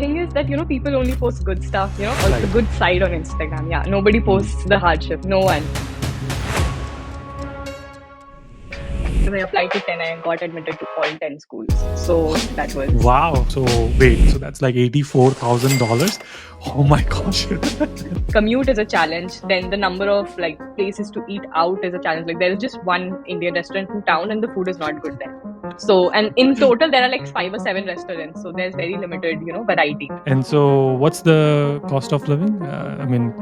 thing is that, people only post good stuff, or the Right. good side on Instagram. Yeah, nobody posts the hardship. No one. When I applied to 10, I got admitted to all 10 schools. So that was... Wow. So wait, so that's like $84,000. Oh my gosh. Commute is a challenge. Then the number of places to eat out is a challenge. Like there is just one Indian restaurant in town and the food is not good there. So, and in total there are like 5 or 7 restaurants. So there's very limited, variety. And so what's the cost of living? I mean,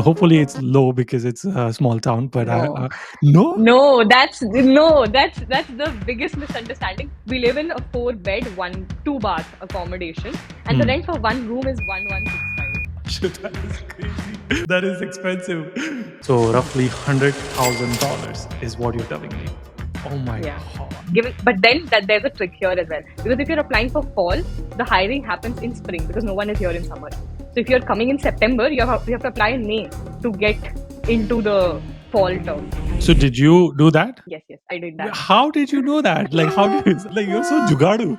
hopefully it's low because it's a small town, but No. no? No, that's the biggest misunderstanding. We live in a 4-bed, 2-bath accommodation, and the rent for one room is 1165. That is crazy. That is expensive. So roughly $100,000 is what you're telling me. Oh my Yeah. god. But then there's a trick here as well. Because if you're applying for fall, the hiring happens in spring because no one is here in summer. So if you're coming in September, you have to apply in May to get into the fall term. So did you do that? Yes, I did that. How did you know that? Like how did you, like you're so jugadu.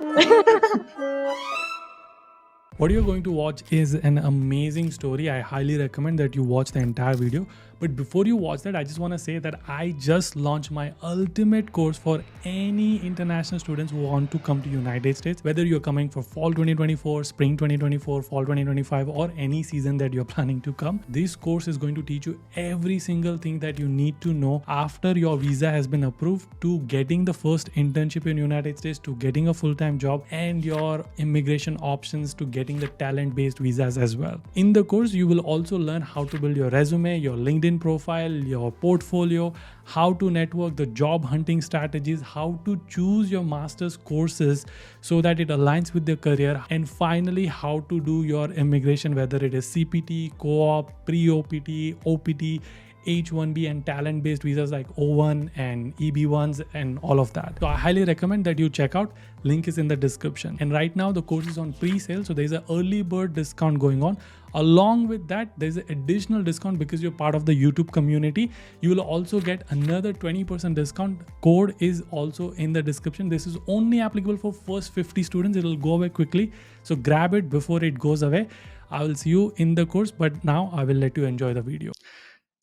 What you're going to watch is an amazing story. I highly recommend that you watch the entire video. But before you watch that, I just want to say that I just launched my ultimate course for any international students who want to come to United States, whether you're coming for fall 2024, spring 2024, fall 2025, or any season that you're planning to come. This course is going to teach you every single thing that you need to know after your visa has been approved, to getting the first internship in United States, to getting a full-time job, and your immigration options to getting the talent-based visas as well. In the course, you will also learn how to build your resume, your LinkedIn profile, your portfolio, how to network, the job hunting strategies, how to choose your master's courses so that it aligns with your career, and finally how to do your immigration, whether it is CPT, co-op, pre-OPT, OPT, H1B, and talent-based visas like O1 and EB1s and all of that. So I highly recommend that you check out. Link is in the description. And right now the course is on pre-sale, so there's an early bird discount going on. Along with that, there's an additional discount because you're part of the YouTube community. You will also get another 20% discount. Code is also in the description. This is only applicable for first 50 students. It will go away quickly, so grab it before it goes away. I will see you in the course, but now I will let you enjoy the video.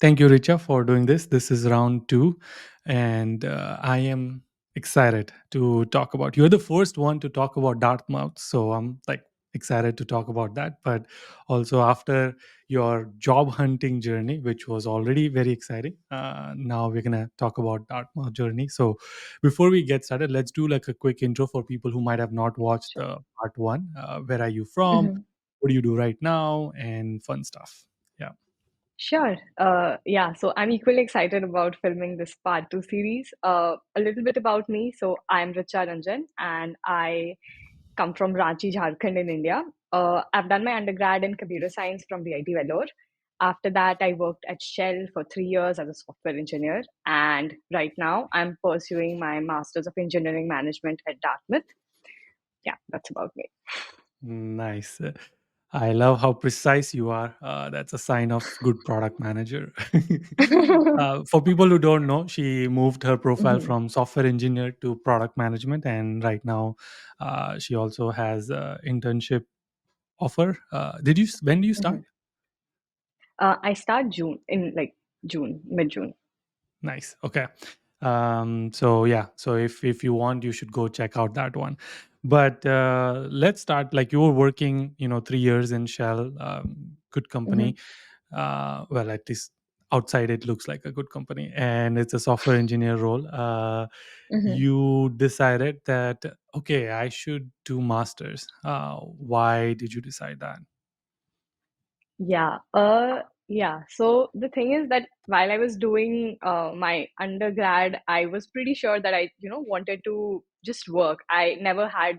Thank you, Richa, for doing this. This is round 2, and I am excited to talk about. You're the first one to talk about Dartmouth, so I'm like excited to talk about that. But also after your job hunting journey, which was already very exciting, now we're gonna talk about Dartmouth journey. So before we get started, let's do like a quick intro for people who might have not watched Sure. the part 1. Where are you from? What do you do right now? And fun stuff. Yeah. Sure. Yeah, so I'm equally excited about filming this part 2 series. A little bit about me. So I'm Richa Ranjan and I come from Ranchi, Jharkhand in India. I've done my undergrad in computer science from VIT Vellore. After that, I worked at Shell for 3 years as a software engineer. And right now, I'm pursuing my Master's of Engineering Management at Dartmouth. Yeah, that's about me. Nice. I love how precise you are. That's a sign of good product manager. For people who don't know, she moved her profile Mhm, from software engineer to product management, and right now, she also has a internship offer. Did you? When do you start? mhm. I start June, mid-June. Nice. Okay. So yeah. So if you want, you should go check out that one. But let's start. Like you were working, 3 years in Shell, good company. Mhm, Well, at least outside it looks like a good company, and it's a software engineer role. mhm. You decided that okay, I should do masters. Why did you decide that? Yeah. So the thing is that while I was doing my undergrad, I was pretty sure that I, wanted to just work. I never had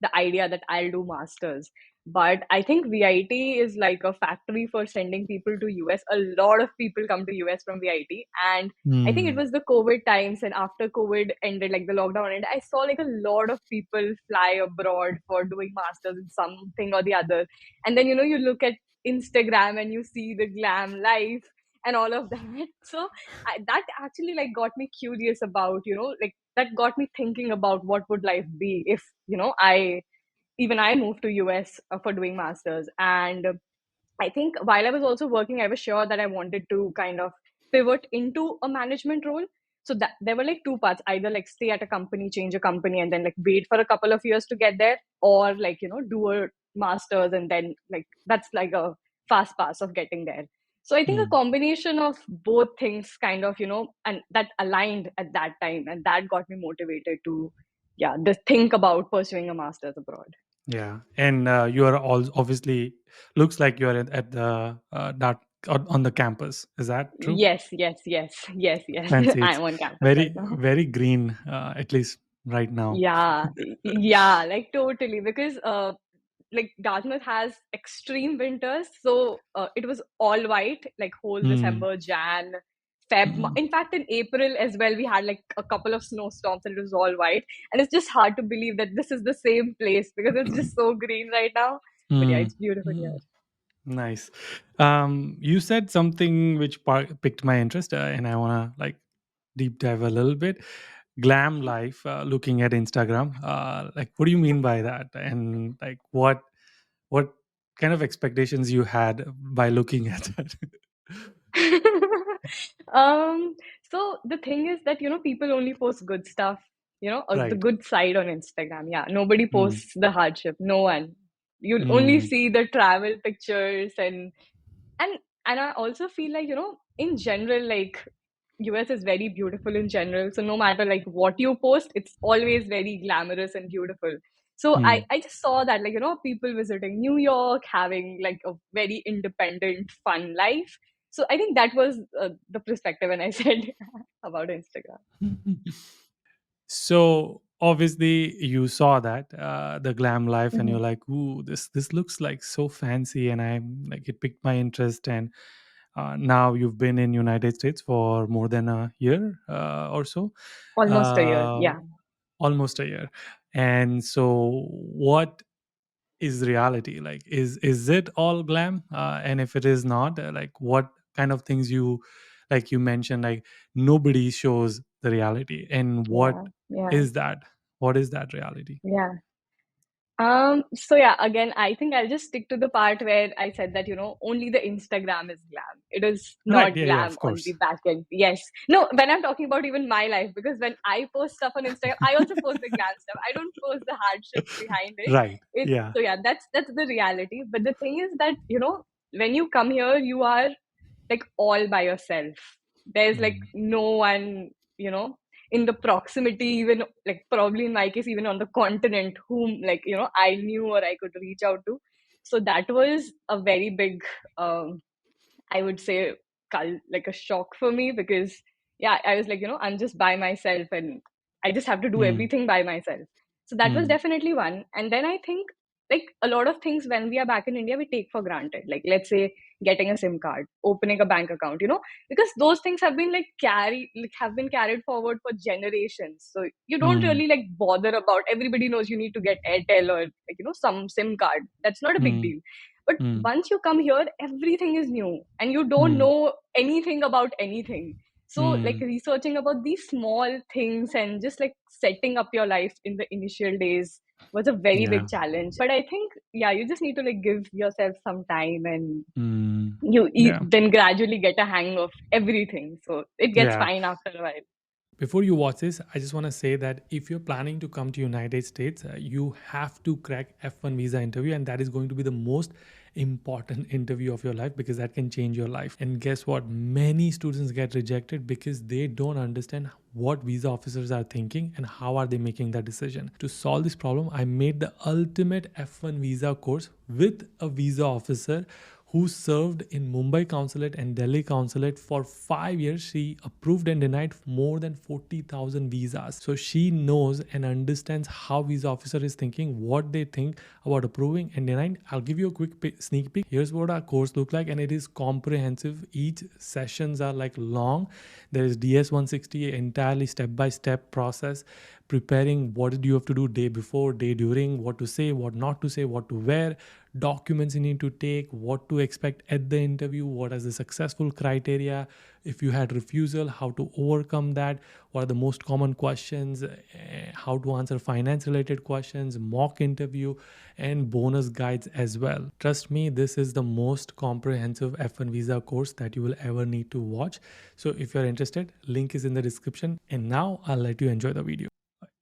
the idea that I'll do masters. But I think VIT is like a factory for sending people to US. A lot of people come to US from VIT, and I think it Hmm. was the COVID times, and after COVID ended, like the lockdown ended, I saw like a lot of people fly abroad for doing masters in something or the other. And then you look at Instagram and you see the glam life and all of that. So that actually like got me curious about, like that got me thinking about what would life be if, I even I moved to US for doing masters. And I think while I was also working, I was sure that I wanted to kind of pivot into a management role. So that there were like two paths: either like stay at a company, change a company, and then like wait for a couple of years to get there, or like do a masters and then like that's like a fast pass of getting there. So I think a Hmm. combination of both things kind of and that aligned at that time, and that got me motivated to just think about pursuing a masters abroad. Yeah, and you are all obviously looks like you are at the Dart on the campus. Is that true? Yes, yes, yes, yes, yes. Fancy. It's I'm on campus right very now. very green, at least right now. Yeah, yeah, like totally. Because like Dartmouth has extreme winters, so it was all white, like whole Hmm. December, Jan, Feb. Hmm. In fact, in April as well, we had like a couple of snowstorms, and it was all white. And it's just hard to believe that this is the same place because it's just so green right now. But yeah, Hmm. it's beautiful here. Hmm. Nice. You said something which picked my interest, and I wanna like deep dive a little bit. Glam life, looking at Instagram. Like, what do you mean by that? And like, what kind of expectations you had by looking at that? um, so the thing is that people only post good stuff, the Right. good side on Instagram. Yeah, nobody Mm, posts the hardship. No one. You'll only mm, see the travel pictures and and I also feel like in general, like US is very beautiful in general. So no matter like what you post, it's always very glamorous and beautiful. So mm. I just saw that, like people visiting New York, having like a very independent, fun life. So I think that was the perspective when I said about Instagram. So obviously you saw that the glam life, and you're Mhm. like, "Ooh, this looks like so fancy," and I'm like, it piqued my interest. And now you've been in United States for more than a year or so, Almost a year. uh, Yeah. almost a year. And so, what is reality like? Is it all glam? And if it is not, like, what kind of things you like? You mentioned like nobody shows the reality, and Yeah. what Yeah. is that? What is that reality? Yeah. So yeah, again, I think I'll just stick to the part where I said that, only the Instagram is glam. It is Right. not Yeah. Yeah. glam Of on the course. back end. Yes. No, when I'm talking about even my life, because when I post stuff on Instagram, I also post the glam stuff. I don't post the hardships behind it. Right. It's Yeah. so yeah, that's the reality. But the thing is that, when you come here, you are like all by yourself. There's like Mm, no one, in the proximity, even like probably in my case, even on the continent, whom like I knew or I could reach out to. So that was a very big, I would say, like a shock for me because yeah, I was like, I'm just by myself and I just have to do mm, everything by myself. So that was mm, definitely one. And then I think like a lot of things when we are back in India, we take for granted. Like let's say getting a SIM card, opening a bank account, because those things have been have been carried forward for generations. So you don't mm, really like bother about. Everybody knows you need to get Airtel or like some SIM card. That's not a big mm, deal. But mm, once you come here, everything is new and you don't mm, know anything about anything. So, like mm. researching about these small things and just like setting up your life in the initial days was a very Yeah. big challenge. But I think, yeah, you just need to like give yourself some time and Mm, you yeah. then gradually get a hang of everything. So it gets Yeah. fine after a while. Before you watch this, I just want to say that if you're planning to come to United States, you have to crack F1 visa interview, and that is going to be the most important interview of your life because that can change your life. And guess what? Many students get rejected because they don't understand what visa officers are thinking and how are they making that decision. To solve this problem, I made the ultimate F1 visa course with a visa officer who served in Mumbai consulate and Delhi consulate for 5 years. She approved and denied more than 40,000 visas. So she knows and understands how visa officer is thinking, what they think about approving and denying. I'll give you a quick sneak peek. Here's what our course look like, and it is comprehensive. Each sessions are like long. There is DS 160, entirely step by step process, preparing what did you have to do day before, day during, what to say, what not to say, what to wear, documents you need to take, what to expect at the interview, what is the successful criteria, if you had refusal, how to overcome that, what are the most common questions, how to answer finance related questions, mock interview, and bonus guides as well. Trust me, this is the most comprehensive F1 visa course that you will ever need to watch. So if you're interested, link is in the description. And now I'll let you enjoy the video.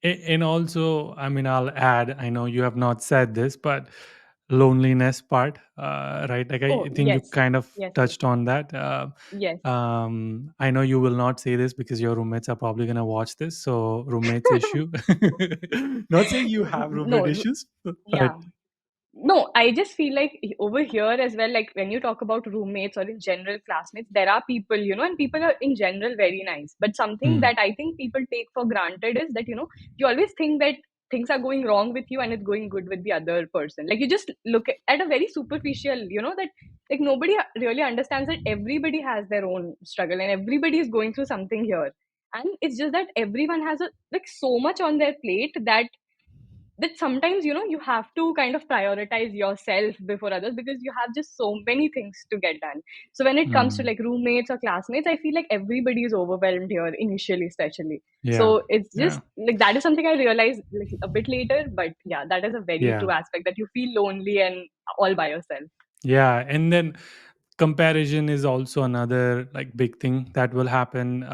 And also, I mean, I'll add, I know you have not said this, but loneliness part, right? Like I Oh, think you yes. kind of Yes, yes. touched on that. Yes. I know you will not say this because your roommates are probably going to watch this. So roommates issue. Not saying you have roommate No, issues, but yeah. No, I just feel like over here as well, like when you talk about roommates or in general classmates, there are people, and people are in general very nice. But something Hmm. that I think people take for granted is that, you always think that things are going wrong with you and it's going good with the other person. Like you just look at a very superficial, that like nobody really understands that everybody has their own struggle and everybody is going through something here. And it's just that everyone has like so much on their plate that sometimes you have to kind of prioritize yourself before others because you have just so many things to get done. So when it comes to Hmm. like roommates or classmates, I feel like everybody is overwhelmed here initially, especially. Yeah. So it's Yeah. just like that is something I realized like a bit later, but yeah, that is a very Yeah. true aspect that you feel lonely and all by yourself. Yeah. And then comparison is also another like big thing that will happen.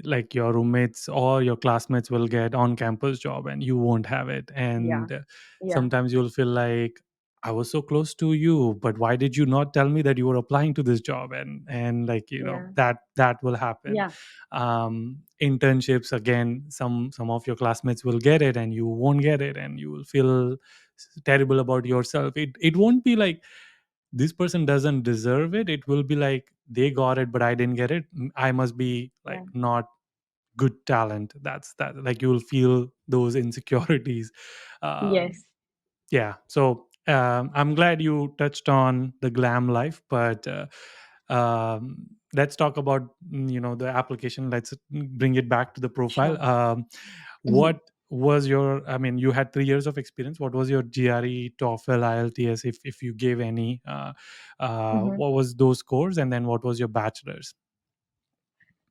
Like your roommates or your classmates will get on campus job and you won't have it, Yeah. and Yeah. sometimes you'll feel like, I was so close to you, but why did you not tell me that you were applying to this job? And like, Yeah. that will happen. Yeah. Internships, again, some of your classmates will get it and you won't get it, and you will feel terrible about yourself. It won't be like this person doesn't deserve it. It will be like they got it but I didn't get it. I must be like Yeah. not good talent. That's that, like you'll feel those insecurities. um, Yes. yeah, so I'm glad you touched on the glam life, but let's talk about the application. Let's bring it back to the profile. Sure. What was your, I mean, you had 3 years of experience. What was your GRE, TOEFL, IELTS, if you gave any? Hmm. What was those scores, and then what was your bachelor's?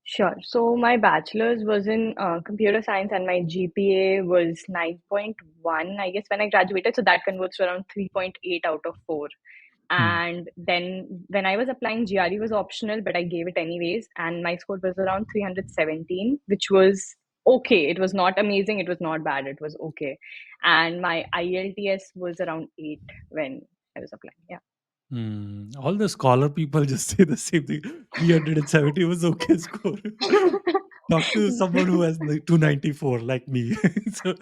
Sure. So my bachelor's was in computer science, and my GPA was 9.1, I guess, when I graduated. So that converts to around 3.8 out of 4. Hmm. And then when I was applying, GRE was optional, but I gave it anyways. And my score was around 317, which was okay. It was not amazing. It was not bad. It was okay. And my IELTS was around 8 when I was applying. Yeah. All the scholar people just say the same thing. 370 was okay score. Talk to someone who has like 294 like me. So,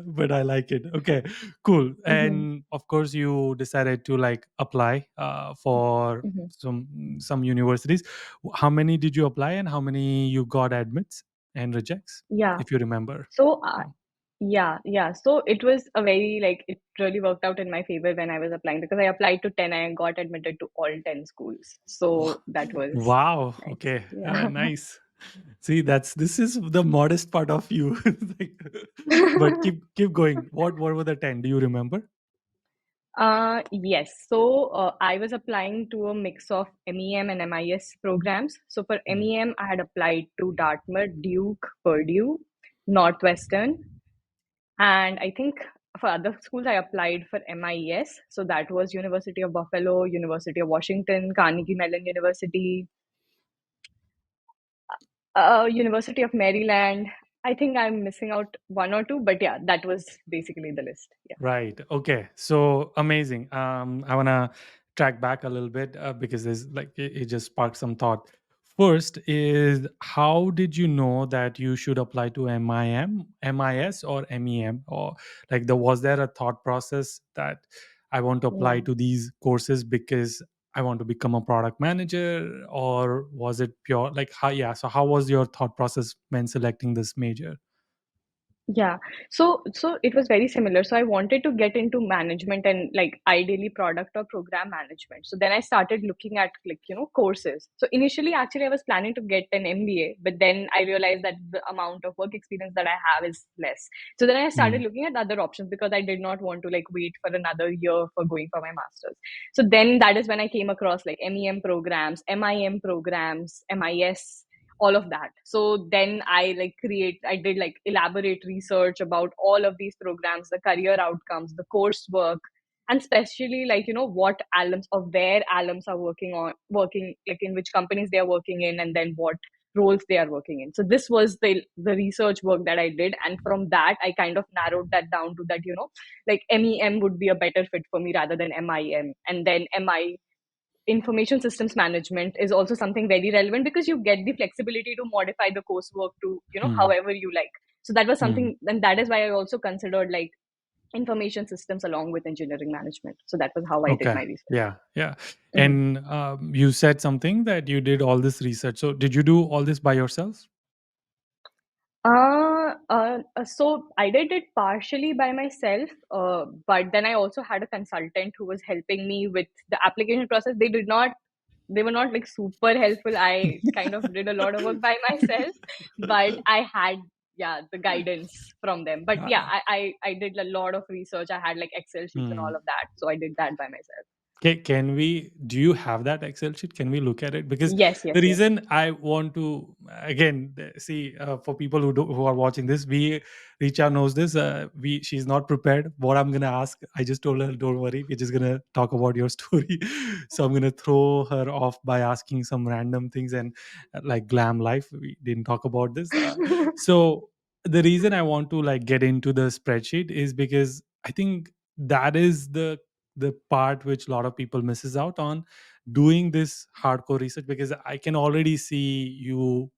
but I like it. Okay, cool. Hmm. And of course, you decided to like apply for Hmm. some universities. How many did you apply, and how many you got admits and rejects, Yeah. if you remember? So, yeah, yeah. So it was a very like it really worked out in my favor when I was applying because I applied to 10. I got admitted to all 10 schools. So that was Wow. nice. Okay. Yeah. Nice. See, this is the modest part of you. Like, but keep going. What were the 10? Do you remember? Yes. So I was applying to a mix of MEM and MIS programs. So for Hmm. MEM, I had applied to Dartmouth, Duke, Purdue, Northwestern, and I think for other schools, I applied for MIS. So that was University of Buffalo, University of Washington, Carnegie Mellon University, University of Maryland. I think I'm missing out one or two, but yeah, that was basically the list. Yeah. Right. Okay. So amazing. I wanna track back a little bit because there's like it just sparked some thought. First is, how did you know that you should apply to MIM, MIS, or MEM, or like was there a thought process that I want to apply Yeah. to these courses because I want to become a product manager, or was it pure like how? Yeah. So how was your thought process when selecting this major? Yeah. So it was very similar. So I wanted to get into management and like ideally product or program management. So then I started looking at like, courses. So initially actually I was planning to get an MBA, but then I realized that the amount of work experience that I have is less. So then I started Mm, looking at other options because I did not want to like wait for another year for going for my master's. So then that is when I came across like MEM programs, MIM programs, MIS, all of that. So then I did like elaborate research about all of these programs, the career outcomes, the coursework, and especially like what alums or where alums are working like in which companies they are working in, and then what roles they are working in. So this was the research work that I did, and from that I kind of narrowed that down to that like MEM would be a better fit for me rather than MIM, and then MI information systems management is also something very relevant because you get the flexibility to modify the coursework to mm, however you like. So that was mm. something, and that is why I also considered like information systems along with engineering management. So that was how I did Okay. my research. Yeah. Yeah. Mhm. And you said something that you did all this research. So did you do all this by yourself? So I did it partially by myself, but then I also had a consultant who was helping me with the application process. They were not like super helpful. I kind of did a lot of work by myself, but I had, yeah, the guidance from them. But yeah, Uh, I did a lot of research. I had like Excel sheets and all hmm. of that. So I did that by myself. Can we, do you have that Excel sheet? Can we look at it? Because Yes, the yes, yes. reason I want to, again, see, for people who are watching this, Richa knows this. She's not prepared. What I'm going to ask, I just told her, don't worry, we're just going to talk about your story. So I'm going to throw her off by asking some random things and like Glam life. We didn't talk about this. So the reason I want to like get into the spreadsheet is because I think that is the part which a lot of people misses out on doing this hardcore research, because I can already see you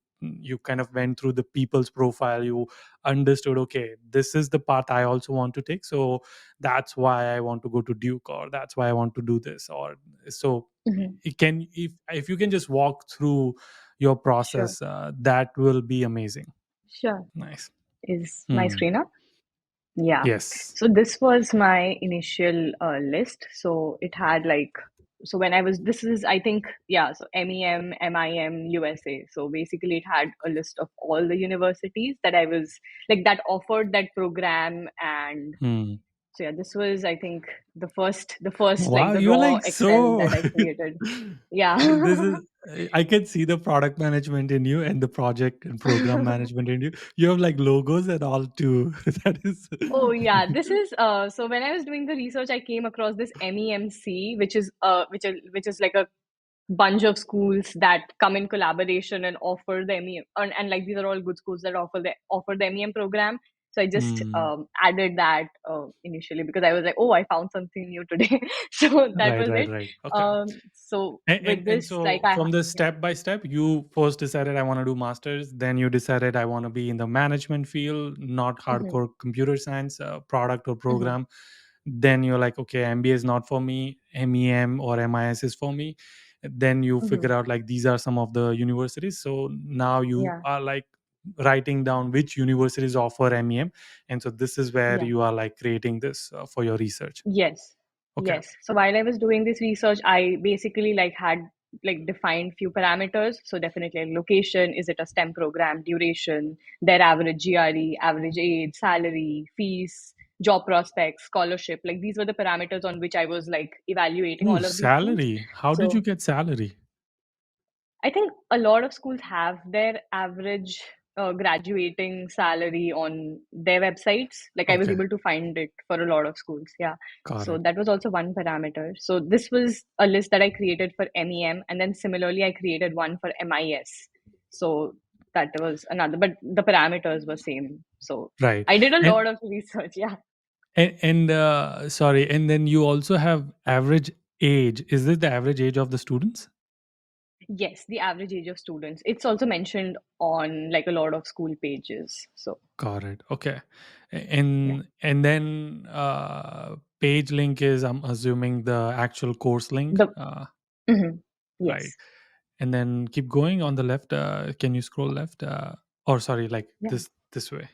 kind of went through the people's profile, you understood, okay, this is the path I also want to take, so that's why I want to go to Duke, or that's why I want to do this, or so Mhm. it can, if you can just walk through your Sure, process, that will be amazing. sure. Nice. Is my Hmm. screen up? Yeah. Yes. So this was my initial list. So it had like, so when I was, this is, I think, yeah, so MEM, MIM, USA. So basically it had a list of all the universities that I was like that offered that program. And Hmm. so yeah, this was, I think, the first like Wow, the you're raw like Excel so. that I created. This Yeah. is, I can see the product management in you and the project and program management in you. You have like logos and all too. That is. Oh yeah, this is so when I was doing the research, I came across this MEMC, which is like a bunch of schools that come in collaboration and offer the MEM, and like these are all good schools that offer the MEM program. So I just Hmm. added that initially because I was like, oh, I found something new today. So that Right, was right, it. right. Okay. So And with and this, like so from the step by step, you first decided I want to do masters, then you decided I want to be in the management field, not Mhm, hardcore computer science, product or mhm, program. Then you're like, okay, MBA is not for me, MEM or MIS is for me. Then you mhm. figure out like these are some of the universities. So now you Yeah, are like writing down which universities offer MEM, and so this is where yeah. you are like creating this for your research. Yes. Okay. Yes. So while I was doing this research, I basically like had like defined few parameters. So definitely like, location, is it a STEM program, duration, their average GRE, average age, salary, fees, job prospects, scholarship. Like these were the parameters on which I was like evaluating Ooh, all of these things. salary. How did you So get salary? I think a lot of schools have their average graduating salary on their websites. Like I was Okay, able to find it for a lot of schools. Yeah. got So it. that was also one parameter. So this was a list that I created for MEM, and then similarly I created one for MIS. So that was another, but the parameters were same. So Right. I did a And lot of research. Yeah. sorry, and then you also have average age. Is this the average age of the students? Yes, the average age of students. It's also mentioned on like a lot of school pages. So Got it. Okay. yeah. And then page link is, I'm assuming, the actual course link. The mhm. Right. Yes. And then keep going on the left. Can you scroll left? Or sorry, like Yeah. this way.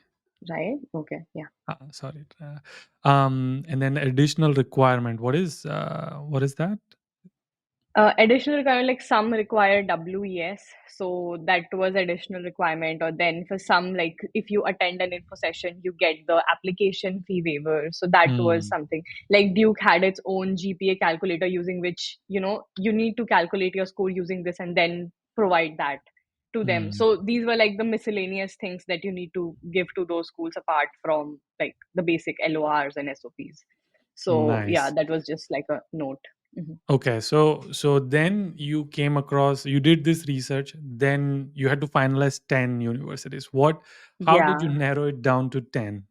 right? Okay, yeah. Sorry. And then additional requirement. What is that? Additional requirement, like some require WES, so that was additional requirement. Or then for some, like if you attend an info session, you get the application fee waiver. So that was Hmm. something. Like Duke had its own GPA calculator using which, you need to calculate your score using this and then provide that to them. Hmm. So these were like the miscellaneous things that you need to give to those schools apart from like the basic LORs and SOPs. So yeah, Nice. that was just like a note. Mhm. Okay, so then you came across, you did this research, then you had to finalize 10 universities. How did you Yeah. narrow it down to 10?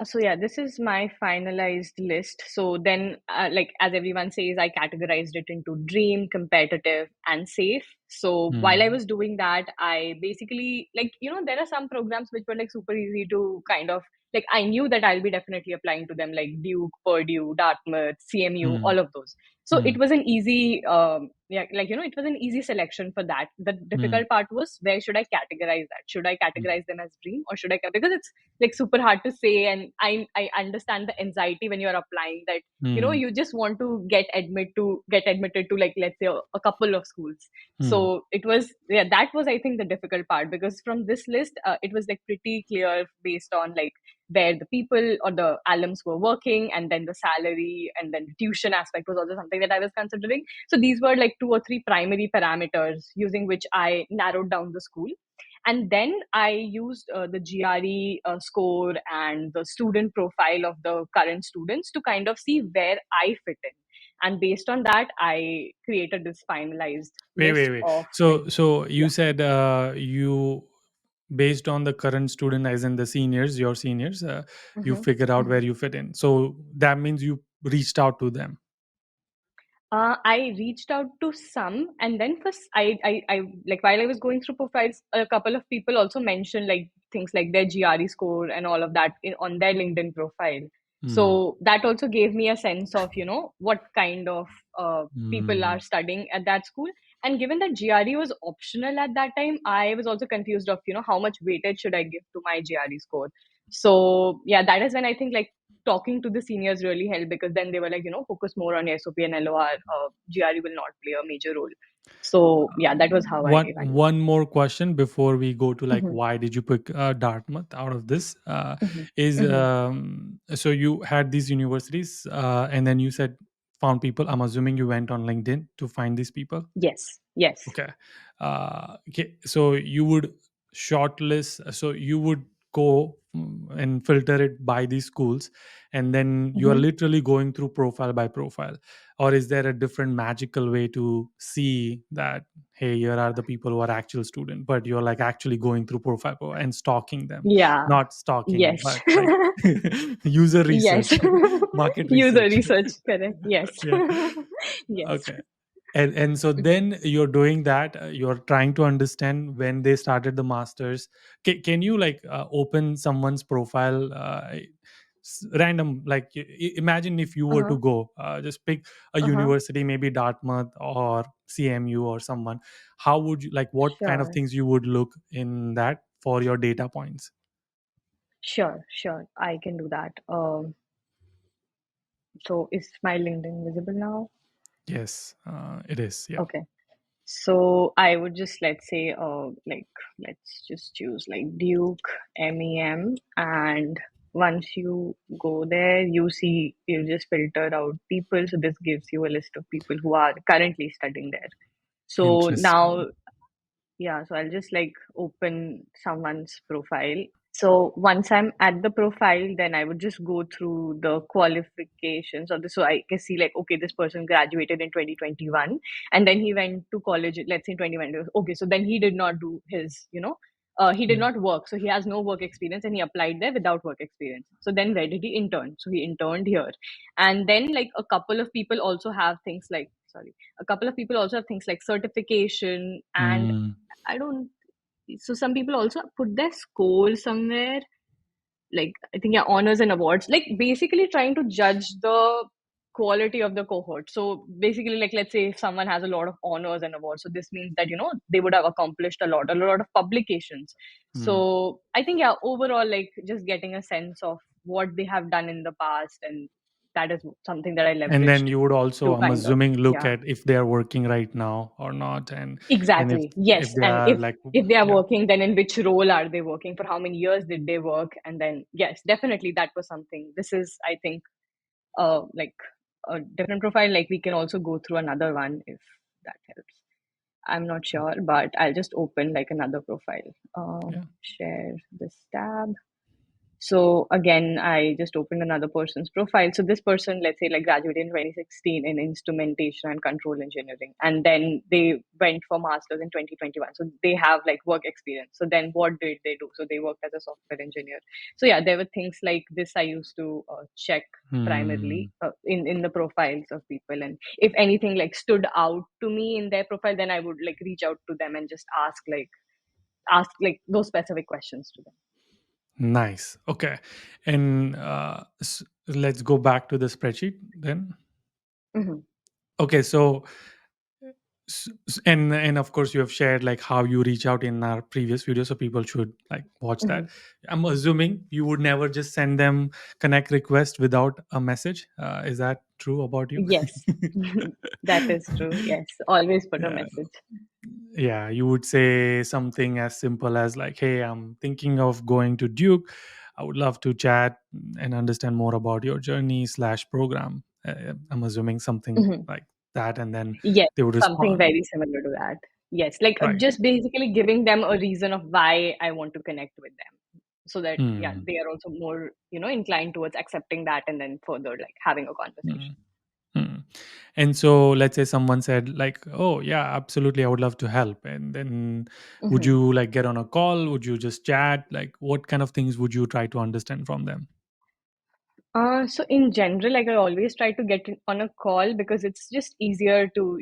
So yeah, this is my finalized list. So then, like as everyone says, I categorized it into dream, competitive, and safe. So while I Hmm. was doing that, I basically like, there are some programs which were like super easy to kind of like, I knew that I'll be definitely applying to them, like Duke, Purdue, Dartmouth, CMU, Hmm. all of those. So Hmm. it was an easy, yeah, like, it was an easy selection for that. The Hmm. difficult part was, where should I categorize that? Should I categorize them as dream, or should I, because it's like super hard to say, and I understand the anxiety when you're applying, that Hmm. you just want to get admitted to, like, let's say a couple of schools. Hmm. So it was, yeah, that was, I think, the difficult part, because from this list, it was like pretty clear based on like where the people or the alums were working, and then the salary, and then the tuition aspect was also something that I was considering. So these were like two or three primary parameters using which I narrowed down the school. And then I used the GRE score and the student profile of the current students to kind of see where I fit in. And based on that, I created this finalized Wait, list wait. of So you yeah. said you, based on the current student, as in the seniors, your seniors, you Mhm, figured out where mhm. you fit in. So that means you reached out to them. I reached out to some, and then first, I like while I was going through profiles, a couple of people also mentioned like things like their GRE score and all of that on their LinkedIn profile. Hmm. So that also gave me a sense of what kind of people are Hmm. studying at that school. And given that GRE was optional at that time, I was also confused of how much weightage should I give to my GRE score. So yeah, that is when I think like talking to the seniors really helped, because then they were like, focus more on SOP and LOR. GRE will not play a major role. So yeah, that was how I evaluated. One more question before we go to like Mhm, why did you pick Dartmouth out of this? mhm, Is mhm. So you had these universities, and then you said found people. I'm assuming you went on LinkedIn to find these people. Yes, yes. Okay. Okay. So you would shortlist, so you would go and filter it by these schools, and then you are Mhm. literally going through profile by profile. Or is there a different magical way to see that, hey, here are the people who are actual student, but you're like actually going through and stalking them? Yeah. Not stalking, Yes. but like user Yes. research, market User research. research, correct. Yes. Yeah. Yes. Okay. And so Mhm. then you're doing that, you're trying to understand when they started the masters. Can you like open someone's profile, random, like imagine if you were Uh-huh. to go, just pick a Uh-huh. university, maybe Dartmouth or CMU or someone. How would you, like, what kind of Sure. things you would look in that for your data points? Sure. Sure. I can do that. So is my LinkedIn visible now? Yes, it is, yeah. Okay. So I would just, let's say, like, let's just choose like Duke MEM, and once you go there, you just filter out people. So this gives you a list of people who are currently studying there. So Interesting. now, yeah, so I'll just like open someone's profile. So once I'm at the profile, then I would just go through the qualifications of the, so I can see like, okay, this person graduated in 2021, and then he went to college, let's say in 2020. Okay, so then he did not do his, he did Mm. not work. So he has no work experience, and he applied there without work experience. So then where did he intern? So he interned here. And then like a couple of people also have things like, sorry, a couple of people also have things like certification, and Mm. I don't, so some people also put their score somewhere, like I think, yeah, honors and awards, like basically trying to judge the quality of the cohort. So basically, like, let's say if someone has a lot of honors and awards, so this means that, they would have accomplished a lot of publications. Hmm. So I think, yeah, overall, like, just getting a sense of what they have done in the past, and that is something that I And then leveraged you would also, to I'm kind of, assuming, look yeah. at if they are working right now or not, and if Exactly. Yes. they And are if like, if they are yeah. working, then in which role are they working? For how many years did they work? And then, yes, definitely that was something. This is, I think, like a different profile. Like, we can also go through another one if that helps. I'm not sure, but I'll just open like another profile. Yeah. Share this tab. So again, I just opened another person's profile. So this person, let's say, like, graduated in 2016 in instrumentation and control engineering, and then they went for masters in 2021. So they have like work experience. So then, what did they do? So they worked as a software engineer. So yeah, there were things like this I used to check Hmm. primarily in the profiles of people, and if anything like stood out to me in their profile, then I would like reach out to them and just ask like those specific questions to them. Nice. Okay. And let's go back to the spreadsheet then. Hmm. Okay. So, and of course, you have shared like how you reach out in our previous video, so people should like watch Hmm. that. I'm assuming you would never just send them connect request without a message. Is that true about you? Yes, that is true. Yes, always put a Yeah. message. Yeah, you would say something as simple as like, hey, I'm thinking of going to Duke. I would love to chat and understand more about your journey slash program. I'm assuming something Mhm. like that, and then Yes, they would something respond. very similar to that. Yes, like Right. just basically giving them a reason of why I want to connect with them, so that, yeah, Hmm. they are also more, inclined towards accepting that, and then further like having a Hmm. conversation. Hmm. And so let's say someone said like, oh yeah, absolutely, I would love to help, and then would Mhm. you like get on a call? Would you just chat? Like, what kind of things would you try to understand from them? So in general, like, I always try to get on a call because it's just easier to,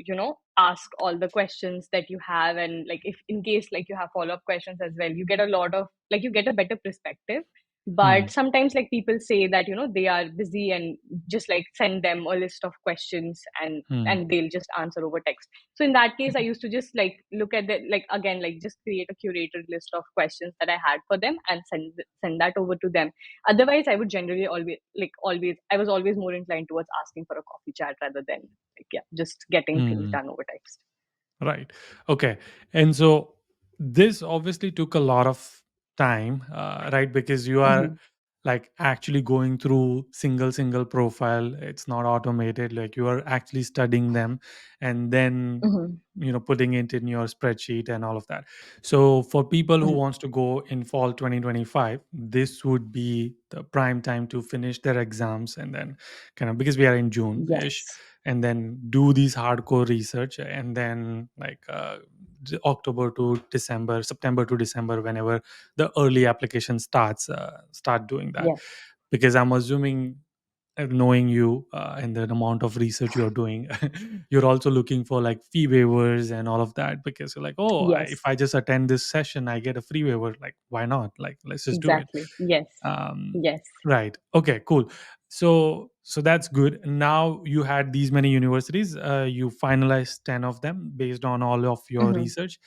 ask all the questions that you have. And like, if in case like you have follow-up questions as well, you get a lot of like, you get a better perspective. Hmm. But sometimes like people say that, they are busy, and just like send them a list of questions, Hmm. and they'll just answer over text. So in that case, I used to just like look at the like again, like just create a curated list of questions that I had for them and send that over to them. Otherwise, I would generally always I was always more inclined towards asking for a coffee chat rather than like, yeah, just getting things Hmm. done over text. Right. Okay. And so this obviously took a lot of time, right? Because you are Hmm. like actually going through single profile. It's not automated. Like you are actually studying them, and then Hmm. putting it in your spreadsheet and all of that. So for people who Hmm. wants to go in fall 2025, this would be the prime time to finish their exams, and then kind of, because we are in June ish, Yes. and then do these hardcore research, and then like October to December, September to December, whenever the early application starts, start doing that. Yes. Because I'm assuming, knowing you and the amount of research you're doing, you're also looking for like fee waivers and all of that, because you're like, oh, if Yes. I just attend this session I get a free waiver, like why not, like let's just do it. Exactly. Yes. um Yes. right. Okay, cool. So that's good. Now you had these many universities, you finalized 10 of them based on all of your Hmm. research.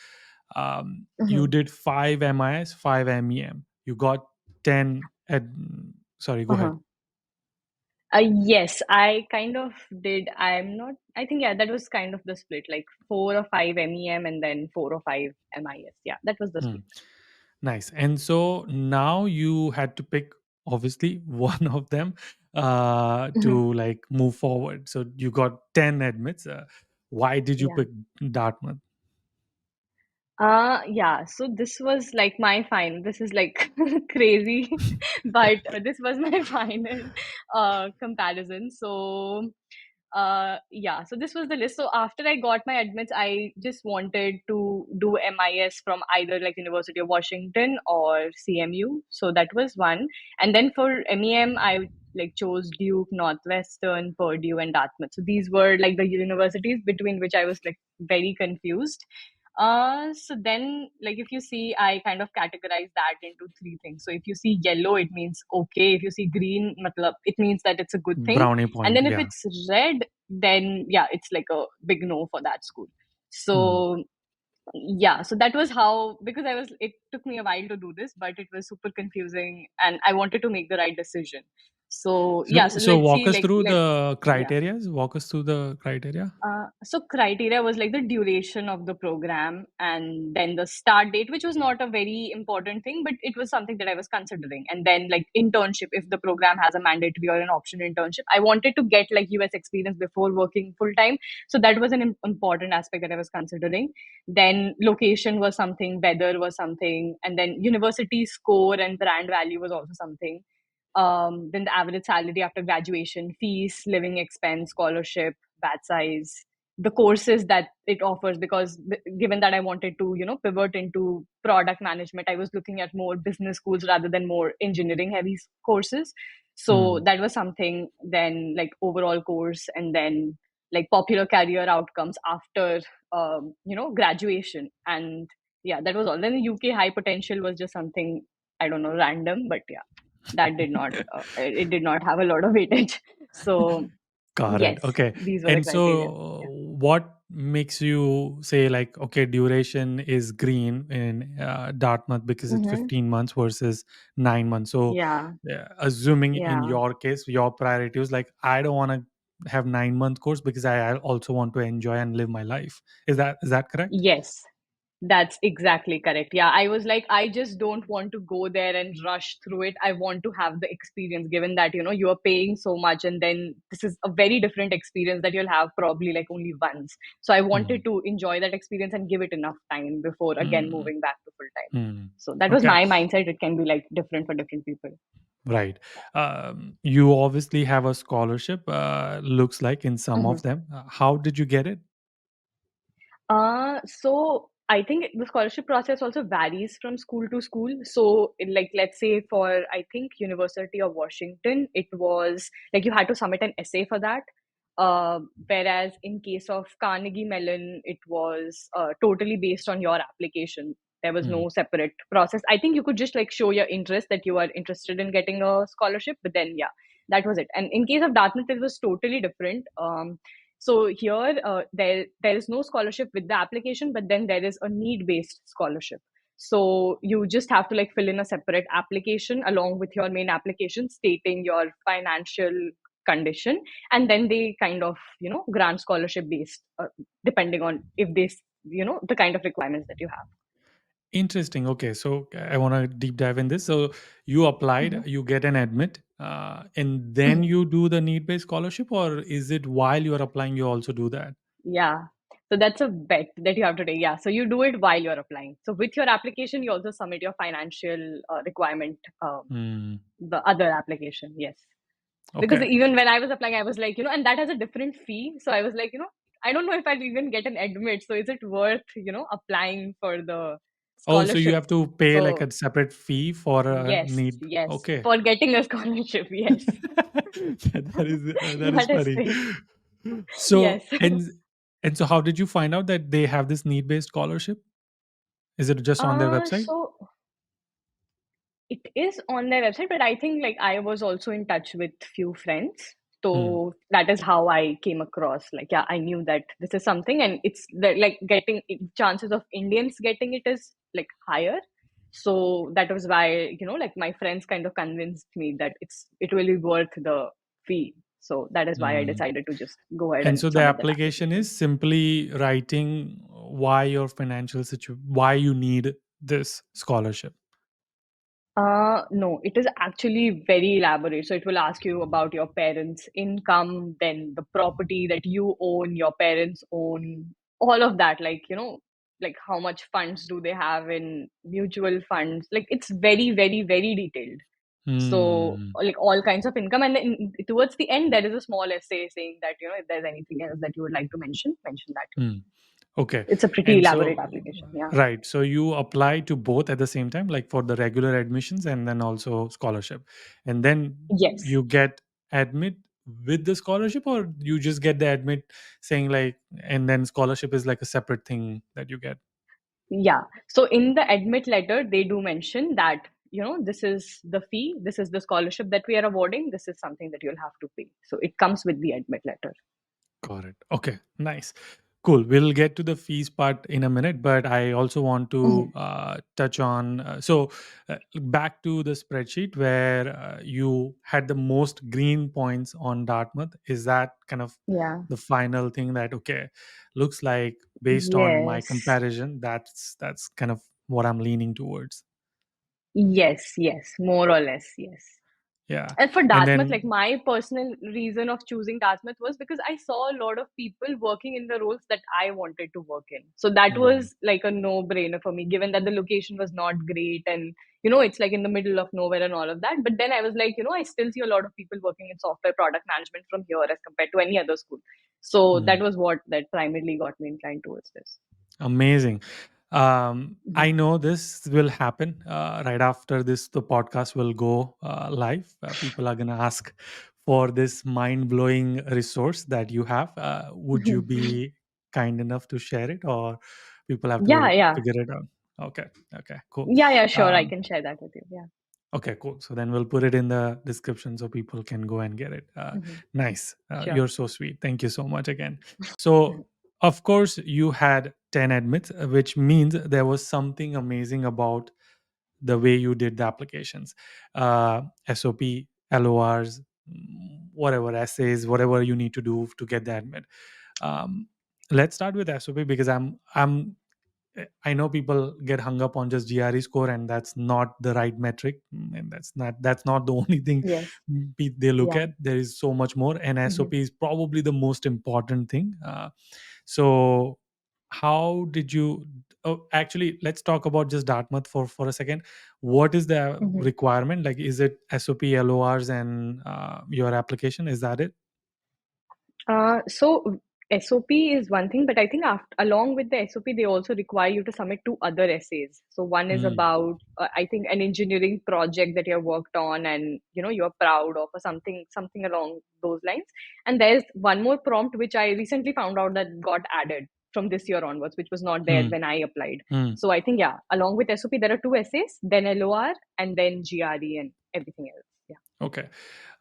You Hmm. did 5 MIS, 5 MEM, you got 10 sorry, go ahead. Uh-huh. Yes, I kind of did. I'm not, I think, yeah, that was kind of the split, like 4 or 5 MEM and then 4 or 5 MIS. Yeah, that was the Hmm. split. Nice. And so now you had to pick obviously one of them Mhm. to like move forward. So you got 10 admits. Why did you Yeah. pick Dartmouth? Yeah, so this was like my final. This is like crazy, but this was my final comparison. So, yeah, so this was the list. So after I got my admits, I just wanted to do MIS from either like University of Washington or CMU. So that was one. And then for MEM, I like chose Duke, Northwestern, Purdue, and Dartmouth. So these were like the universities between which I was like very confused. So then, like, if you see, I kind of categorize that into three things. So if you see yellow, it means okay. If you see green, matlab, it means that it's a good thing. Brownie And point, then if yeah. it's red, then yeah, it's like a big no for that school. Hmm. So yeah, so that was how, because it took me a while to do this, but it was super confusing and I wanted to make the right decision. So yeah, So, so so let's walk see, us like, through the yeah. criterias. Walk us through the criteria. So criteria was like the duration of the program and then the start date, which was not a very important thing, but it was something that I was considering. And then like internship, if the program has a mandatory or an optional internship, I wanted to get like US experience before working full time. So that was an important aspect that I was considering. Then location was something, weather was something, and then university score and brand value was also something. Then the average salary after graduation, fees, living expense, scholarship, batch size, the courses that it offers. Because given that I wanted to, pivot into product management, I was looking at more business schools rather than more engineering heavy courses. So Hmm. that was something. Then like overall course, and then like popular career outcomes after, graduation. And yeah, that was all. Then the UK high potential was just something, I don't know, random, but yeah, that did not it did not have a lot of weightage. So Got it. yes, Okay. these were the And criteria. so, Yeah. what makes you say, like, okay, duration is green in Dartmouth because it's Hmm. 15 months versus 9 months? So, Yeah. assuming in Yeah. your case, your priority was like, I don't want to have 9 month course because I also want to enjoy and live my life. Is that correct? Yes, that's exactly correct. Yeah, I was like, I just don't want to go there and rush through it. I want to have the experience, given that, you are paying so much, and then this is a very different experience that you'll have probably like only once. So I Hmm. wanted to enjoy that experience and give it enough time before again Hmm. moving back to full time. Hmm. So that was Okay. my mindset. It can be like different for different people. Right. You obviously have a scholarship, looks like in some Mhm. of them. How did you get it? So I think the scholarship process also varies from school to school. So, like, let's say for, I think, University of Washington, it was like you had to submit an essay for that. Whereas in case of Carnegie Mellon, it was totally based on your application. There was Hmm. no separate process. I think you could just like show your interest that you are interested in getting a scholarship, but then yeah, that was it. And in case of Dartmouth, it was totally different. So here, there is no scholarship with the application, but then there is a need based scholarship. So you just have to like fill in a separate application along with your main application stating your financial condition, and then they kind of grant scholarship based, depending on if they the kind of requirements that you have. Interesting. Okay, so I want to deep dive in this. So you applied, Mhm. you get an admit, and then Mhm. you do the need-based scholarship, or is it while you are applying you also do that? Yeah. So that's a bet that you have to take. Yeah. So you do it while you're applying. So with your application, you also submit your financial requirement, Hmm. the other application. Yes. Because Okay. even when I was applying, I was like, and that has a different fee. So I was like, I don't know if I'll even get an admit. So is it worth, applying for the Oh, so you scholarship? have to pay like So a separate fee for a yes, need. yes. Okay. For getting a scholarship. Yes. That is That is funny. thing. So Yes. and so how did you find out that they have this need-based scholarship? Is it just on their website? So it is on their website, but I think like I was also in touch with few friends. Hmm. So that is how I came across. Like, yeah, I knew that this is something, and it's like getting chances of Indians getting it is like higher. So that was why like my friends kind of convinced me that it will be worth the fee. So that is why I Hmm. decided to just go ahead And and so the submit that application application. is simply writing why your why you need this scholarship. No, it is actually very elaborate. So it will ask you about your parents' income, then the property that you own, your parents own, all of that. Like, like how much funds do they have in mutual funds? Like it's very, very, very detailed. So Hmm. like all kinds of income. And then towards the end, there is a small essay saying that, if there's anything else that you would like to mention that too. Hmm. Okay. It's a pretty And elaborate so, application. Yeah. right. So you apply to both at the same time, like for the regular admissions and then also scholarship. And then Yes. you get admit with the scholarship, or you just get the admit saying like, and then scholarship is like a separate thing that you get. Yeah. So in the admit letter, they do mention that, this is the fee, this is the scholarship that we are awarding, this is something that you'll have to pay. So it comes with the admit letter. Got it. Okay, nice. Cool. We'll get to the fees part in a minute, but I also want to Mhm. touch on. Back to the spreadsheet where you had the most green points on Dartmouth. Is that kind of Yeah. the final thing that, okay, looks like based on my Yes. comparison, that's kind of what I'm leaning towards. Yes, yes, more or less, yes. Yeah. And for And Dartmouth, like then, my personal reason of choosing Dartmouth was because I saw a lot of people working in the roles that I wanted to work in. So that mm, was like a no-brainer for me, given that the location was not great and it's like in the middle of nowhere and all of that. But then I was like, I still see a lot of people working in software product management from here as compared to any other school. So that mm. was what that primarily got me inclined towards this. Amazing. I Mhm. know this will happen right after this. The podcast will go live. People are going to ask for this mind blowing resource that you have. Would you be kind enough to share it, or people have Yeah, to yeah. figure it out? Okay. Okay. Cool. Yeah, yeah, sure. I Um, can share that with you. Yeah. Okay, cool. So then we'll put it in the description so people can go and get it. Hmm. Nice. Sure. You're so sweet. Thank you so much again. So, of course, you had 10 admits, which means there was something amazing about the way you did the applications. SOP, LORs, whatever essays, whatever you need to do to get the admit. Um, let's start with SOP because I know people get hung up on just GRE score, and that's not the right metric, and that's not the only thing Yes. they look Yeah. at. There is so much more, and Hmm. SOP is probably the most important thing. So, how did you? Oh, actually, let's talk about just Dartmouth for a second. What is the Hmm. requirement? Like, is it SOP, LORs, and your application? Is that it? So SOP is one thing, but I think along with the SOP, they also require you to submit two other essays. So one is Mm, about, I think, an engineering project that you have worked on, and you're proud of, or something along those lines. And there's one more prompt which I recently found out that got added from this year onwards, which was not there mm, when I applied. mm. So I think, yeah, along with SOP, there are two essays, then LOR, and then GRE and everything else. Yeah. Okay.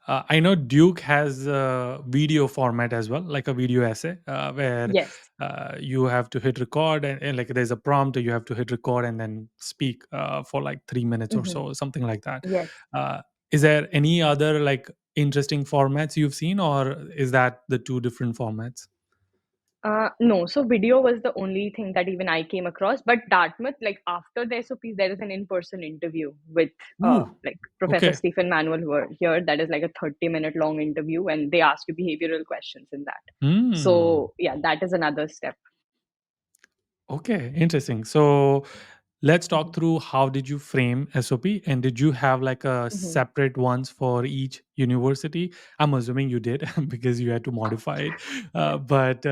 I know Duke has a video format as well, like a video essay, where Yes. you have to hit record and like there's a prompt, you have to hit record and then speak for like 3 minutes or Hmm. so, something like that. Yes. Uh, is there any other like interesting formats you've seen, or is that the two different formats? No, so video was the only thing that even I came across. But Dartmouth, like after the SOPs, there is an in-person interview with Ooh, like Professor okay. Stephen Manuel were here. That is like a 30-minute long interview, and they ask you behavioral questions in that. Hmm. So yeah, that is another step. Okay, interesting. So let's talk Mhm. through how did you frame SOP and did you have like a Mhm. separate ones for each university? I'm assuming you did because you had to modify it. But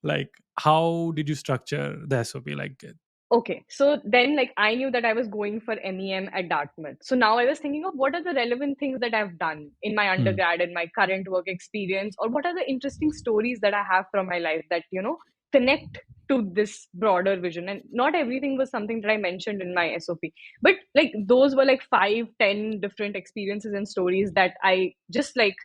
like how did you structure the SOP? Like, Okay, so then like I knew that I was going for MEM at Dartmouth. So now I was thinking of what are the relevant things that I've done in my hmm, undergrad and my current work experience, or what are the interesting stories that I have from my life that, connect to this broader vision. And not everything was something that I mentioned in my SOP, but like those were like 5, 10 different experiences and stories that I just like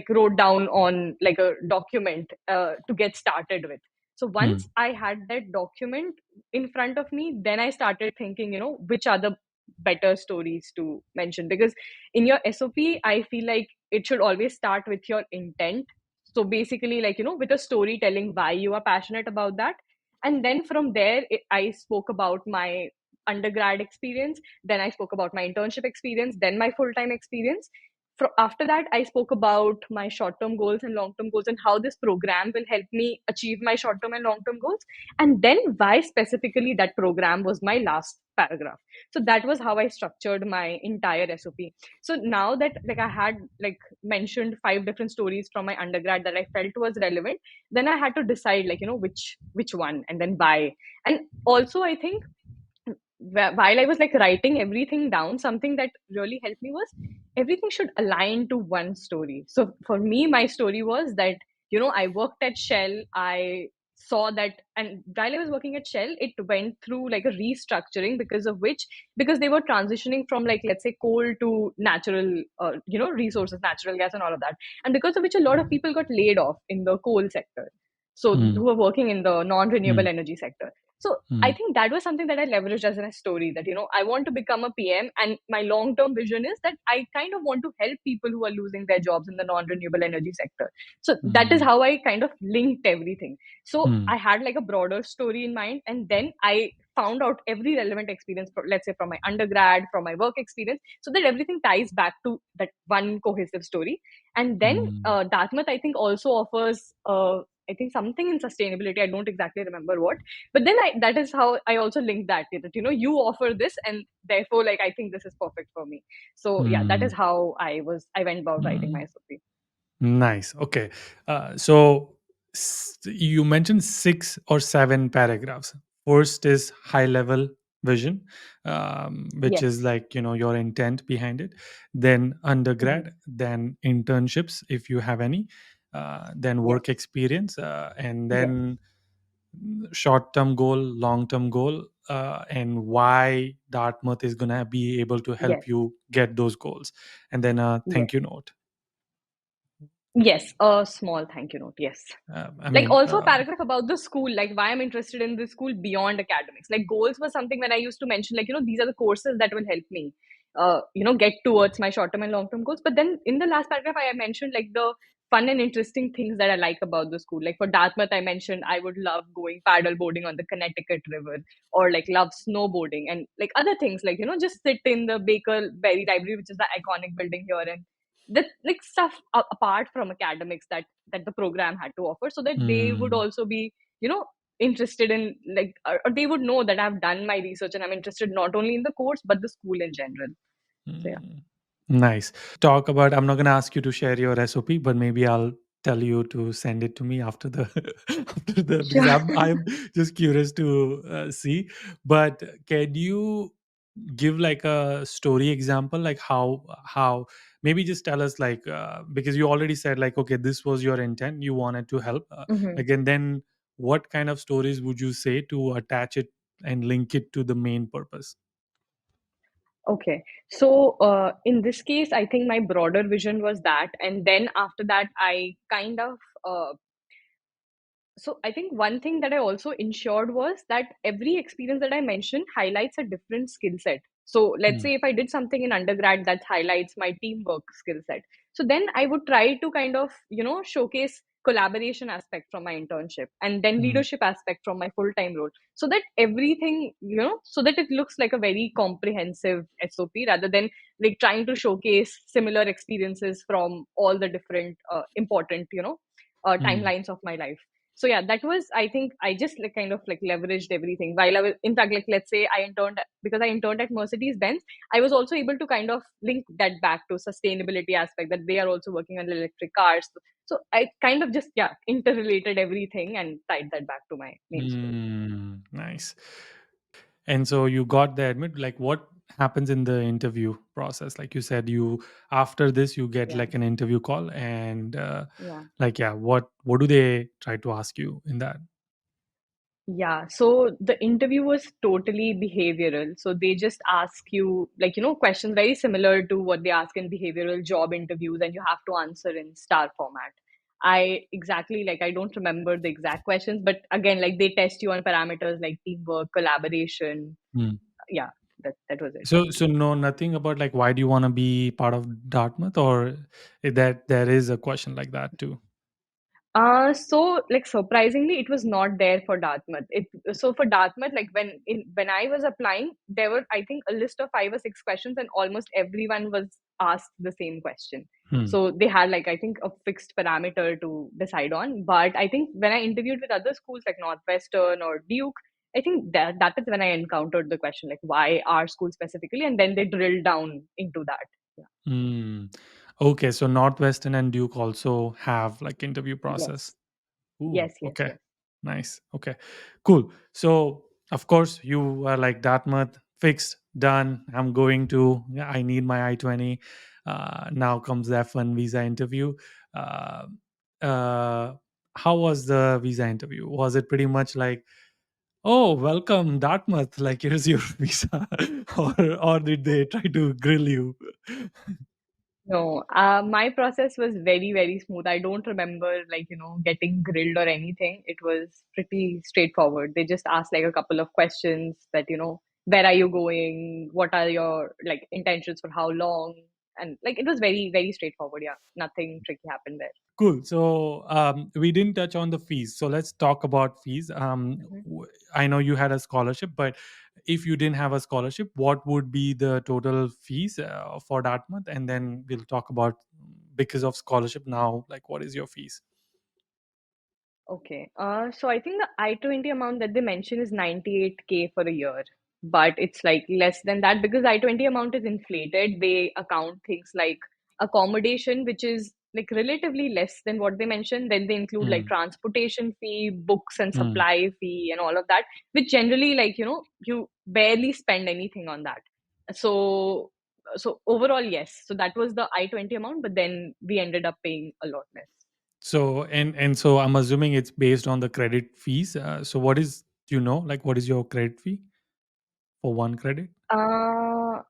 wrote down on like a document to get started with. So hmm, once I had that document in front of me, then I started thinking, which are the better stories to mention, because in your SOP I feel like it should always start with your intent. So basically, like, with a storytelling why you are passionate about that, and then from there I spoke about my undergrad experience, then I spoke about my internship experience, then my full-time experience. After that, I spoke about my short term goals and long term goals, and how this program will help me achieve my short term and long term goals. And then why specifically that program was my last paragraph. So that was how I structured my entire SOP. So now that like I had like mentioned 5 different stories from my undergrad that I felt was relevant, then I had to decide like, which one and then why. And also I think while I was like writing everything down, something that really helped me was everything should align to one story. So for me, my story was that, I worked at Shell, I saw that, and while I was working at Shell, it went through like a restructuring, because of which, because they were transitioning from, like, let's say, coal to natural, resources, natural gas and all of that, and because of which a lot of people got laid off in the coal sector, so Mm, who were working in the non-renewable mm, energy sector. So I mm, think that was something that I leveraged as a story, that, I want to become a PM, and my long-term vision is that I kind of want to help people who are losing their jobs in the non-renewable energy sector. So that is mm, how I kind of linked everything. So mm, I had like a broader story in mind, and then I found out every relevant experience, let's say from my undergrad, from my work experience, so that everything ties back to that one cohesive story. And then mm, Dartmouth, I think, also offers, I think, something in sustainability. I don't exactly remember what, but then that is how I also linked that you offer this, and therefore, like, I think this is perfect for me. So yeah, that is mm, how I went about writing my mm. SOP. Nice. Okay. So you mentioned 6 or 7 paragraphs. First is high level vision, which is Yes. like, your intent behind it. Then Hmm. undergrad, then internships, if you have any, then Yes. work experience, and Yes. then short term goal, long term goal, and why Dartmouth is going to be able to help Yes. you get those goals. And then a Yes. thank you note. Yes, a small thank you note. Yes. I Like, mean, also a paragraph about the school, like why I'm interested in the school beyond academics. Like, goals was something when I used to mention, like, these are the courses that will help me, get towards my short term and long term goals. But then in the last paragraph, I mentioned like the fun and interesting things that I like about the school. Like for Dartmouth, I mentioned I would love going paddle boarding on the Connecticut River, or like love snowboarding, and like other things, like, just sit in the Baker Berry Library, which is the iconic building here, and that, like, stuff apart from academics that the program had to offer, so that they would mm, also be, interested in, like, or they would know that I've done my research and I'm interested not only in the course but the school in general. So yeah. mm. Nice. Talk about, I'm not going to ask you to share your SOP, but maybe I'll tell you to send it to me after the after the because Sure. I'm just curious to see. But can you give like a story example, like how maybe just tell us, like, because you already said, like, okay, this was your intent, you wanted to help, Hmm. like, and then what kind of stories would you say to attach it and link it to the main purpose? Okay. So in this case, I think my broader vision was that, and then after that, I kind of so I think one thing that I also ensured was that every experience that I mentioned highlights a different skill set. So let's Mm, say if I did something in undergrad that highlights my teamwork skill set, so then I would try to kind of, showcase collaboration aspect from my internship, and then mm, leadership aspect from my full-time role, so that everything, so that it looks like a very comprehensive SOP, rather than like trying to showcase similar experiences from all the different important, mm, timelines of my life. So yeah, that was, I think, I just like kind of like leveraged everything while I was, in fact, like, let's say I interned, because I interned at Mercedes Benz, I was also able to kind of link that back to sustainability aspect, that they are also working on electric cars. So I kind of just, yeah, interrelated everything and tied that back to my main story. nice. And so you got the admit, like, what happens in the interview process? Like you said, you after this you get Yeah. like an interview call, and Yeah. like, yeah, what do they try to ask you in that? Yeah, so the interview was totally behavioral. So they just ask you, like, questions very similar to what they ask in behavioral job interviews, and you have to answer in star format. I exactly, like, I don't remember the exact questions, but again, like, they test you on parameters like teamwork, collaboration. Hmm. Yeah, that was it. So no, nothing about like why do you want to be part of Dartmouth, or that there is a question like that too? So like surprisingly, it was not there for Dartmouth. So for Dartmouth, like when I was applying, there were, I think, a list of 5 or 6 questions, and almost everyone was asked the same question. Hmm. So they had, like, I think, a fixed parameter to decide on. But I think when I interviewed with other schools like Northwestern or Duke, I think that is when I encountered the question, like, why our school specifically, and then they drilled down into that. Yeah. Hmm. Okay, so Northwestern and Duke also have like interview process. Yes. Ooh, Yes. Yes. okay. Yes. Nice. Okay. Cool. So, of course, you are like Dartmouth, fixed, done. I'm going to, yeah, I need my I-20. Now comes the F1 visa interview. Uh, uh, how was the visa interview? Was it pretty much like, oh, welcome Dartmouth, like here's your visa, or did they try to grill you? No, my process was very, very smooth. I don't remember like, getting grilled or anything. It was pretty straightforward. They just asked like a couple of questions that, where are you going? What are your like intentions for how long? And like it was very, very straightforward. Yeah, nothing tricky happened there. Cool. So we didn't touch on the fees. So let's talk about fees. Mhm. I know you had a scholarship, but if you didn't have a scholarship, what would be the total fees for Dartmouth? And then we'll talk about, because of scholarship now, like what is your fees? Okay. So I think the I-20 amount that they mention is 98K for a year, but it's like less than that because I-20 amount is inflated. They account things like accommodation, which is like relatively less than what they mentioned. Then they include like Mm, transportation fee, books and mm. supply fee, and all of that, which generally like, you barely spend anything on that. So, so overall, yes. So that was the I-20 amount, but then we ended up paying a lot less. So and so I'm assuming it's based on the credit fees. So what is, like what is your credit fee for one credit? Uh,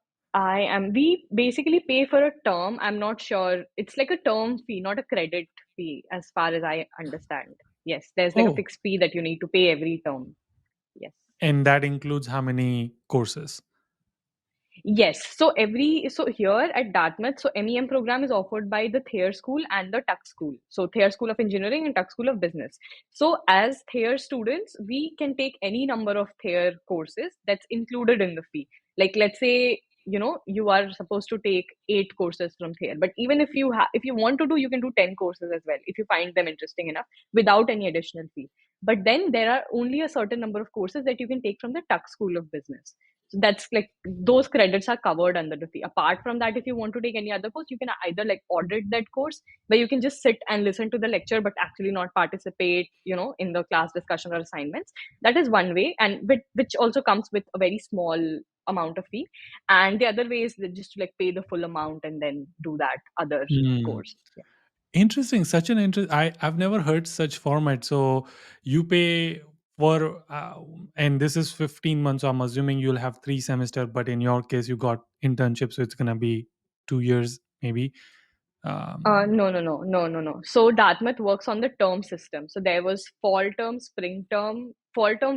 we basically pay for a term. I'm not sure. It's like a term fee, not a credit fee, as far as I understand. Yes, there's like a Oh, fixed fee that you need to pay every term. Yes. and that includes how many courses? Yes. So here at Dartmouth, so MEM program is offered by the Thayer School and the Tuck School. So Thayer School of Engineering and Tuck School of Business. So as Thayer students, we can take any number of Thayer courses that's included in the fee. Like let's say, you are supposed to take 8 courses from Thayer, but even if you want to do, you can do 10 courses as well if you find them interesting enough without any additional fee. But then there are only a certain number of courses that you can take from the Tuck School of Business. So that's like those credits are covered under the fee. Apart from that, if you want to take any other course, you can either like audit that course where you can just sit and listen to the lecture but actually not participate, in the class discussion or assignments. That is one way, and which also comes with a very small amount of fee. And the other way is just to like pay the full amount and then do that other Hmm. course. Yeah. Interesting. Such an interest. I've never heard such format. So you pay for, and this is 15 months. So I'm assuming you'll have 3 semester, but in your case, you got internship, so it's gonna be 2 years maybe. Um, No. So Dartmouth works on the term system. So there was fall term,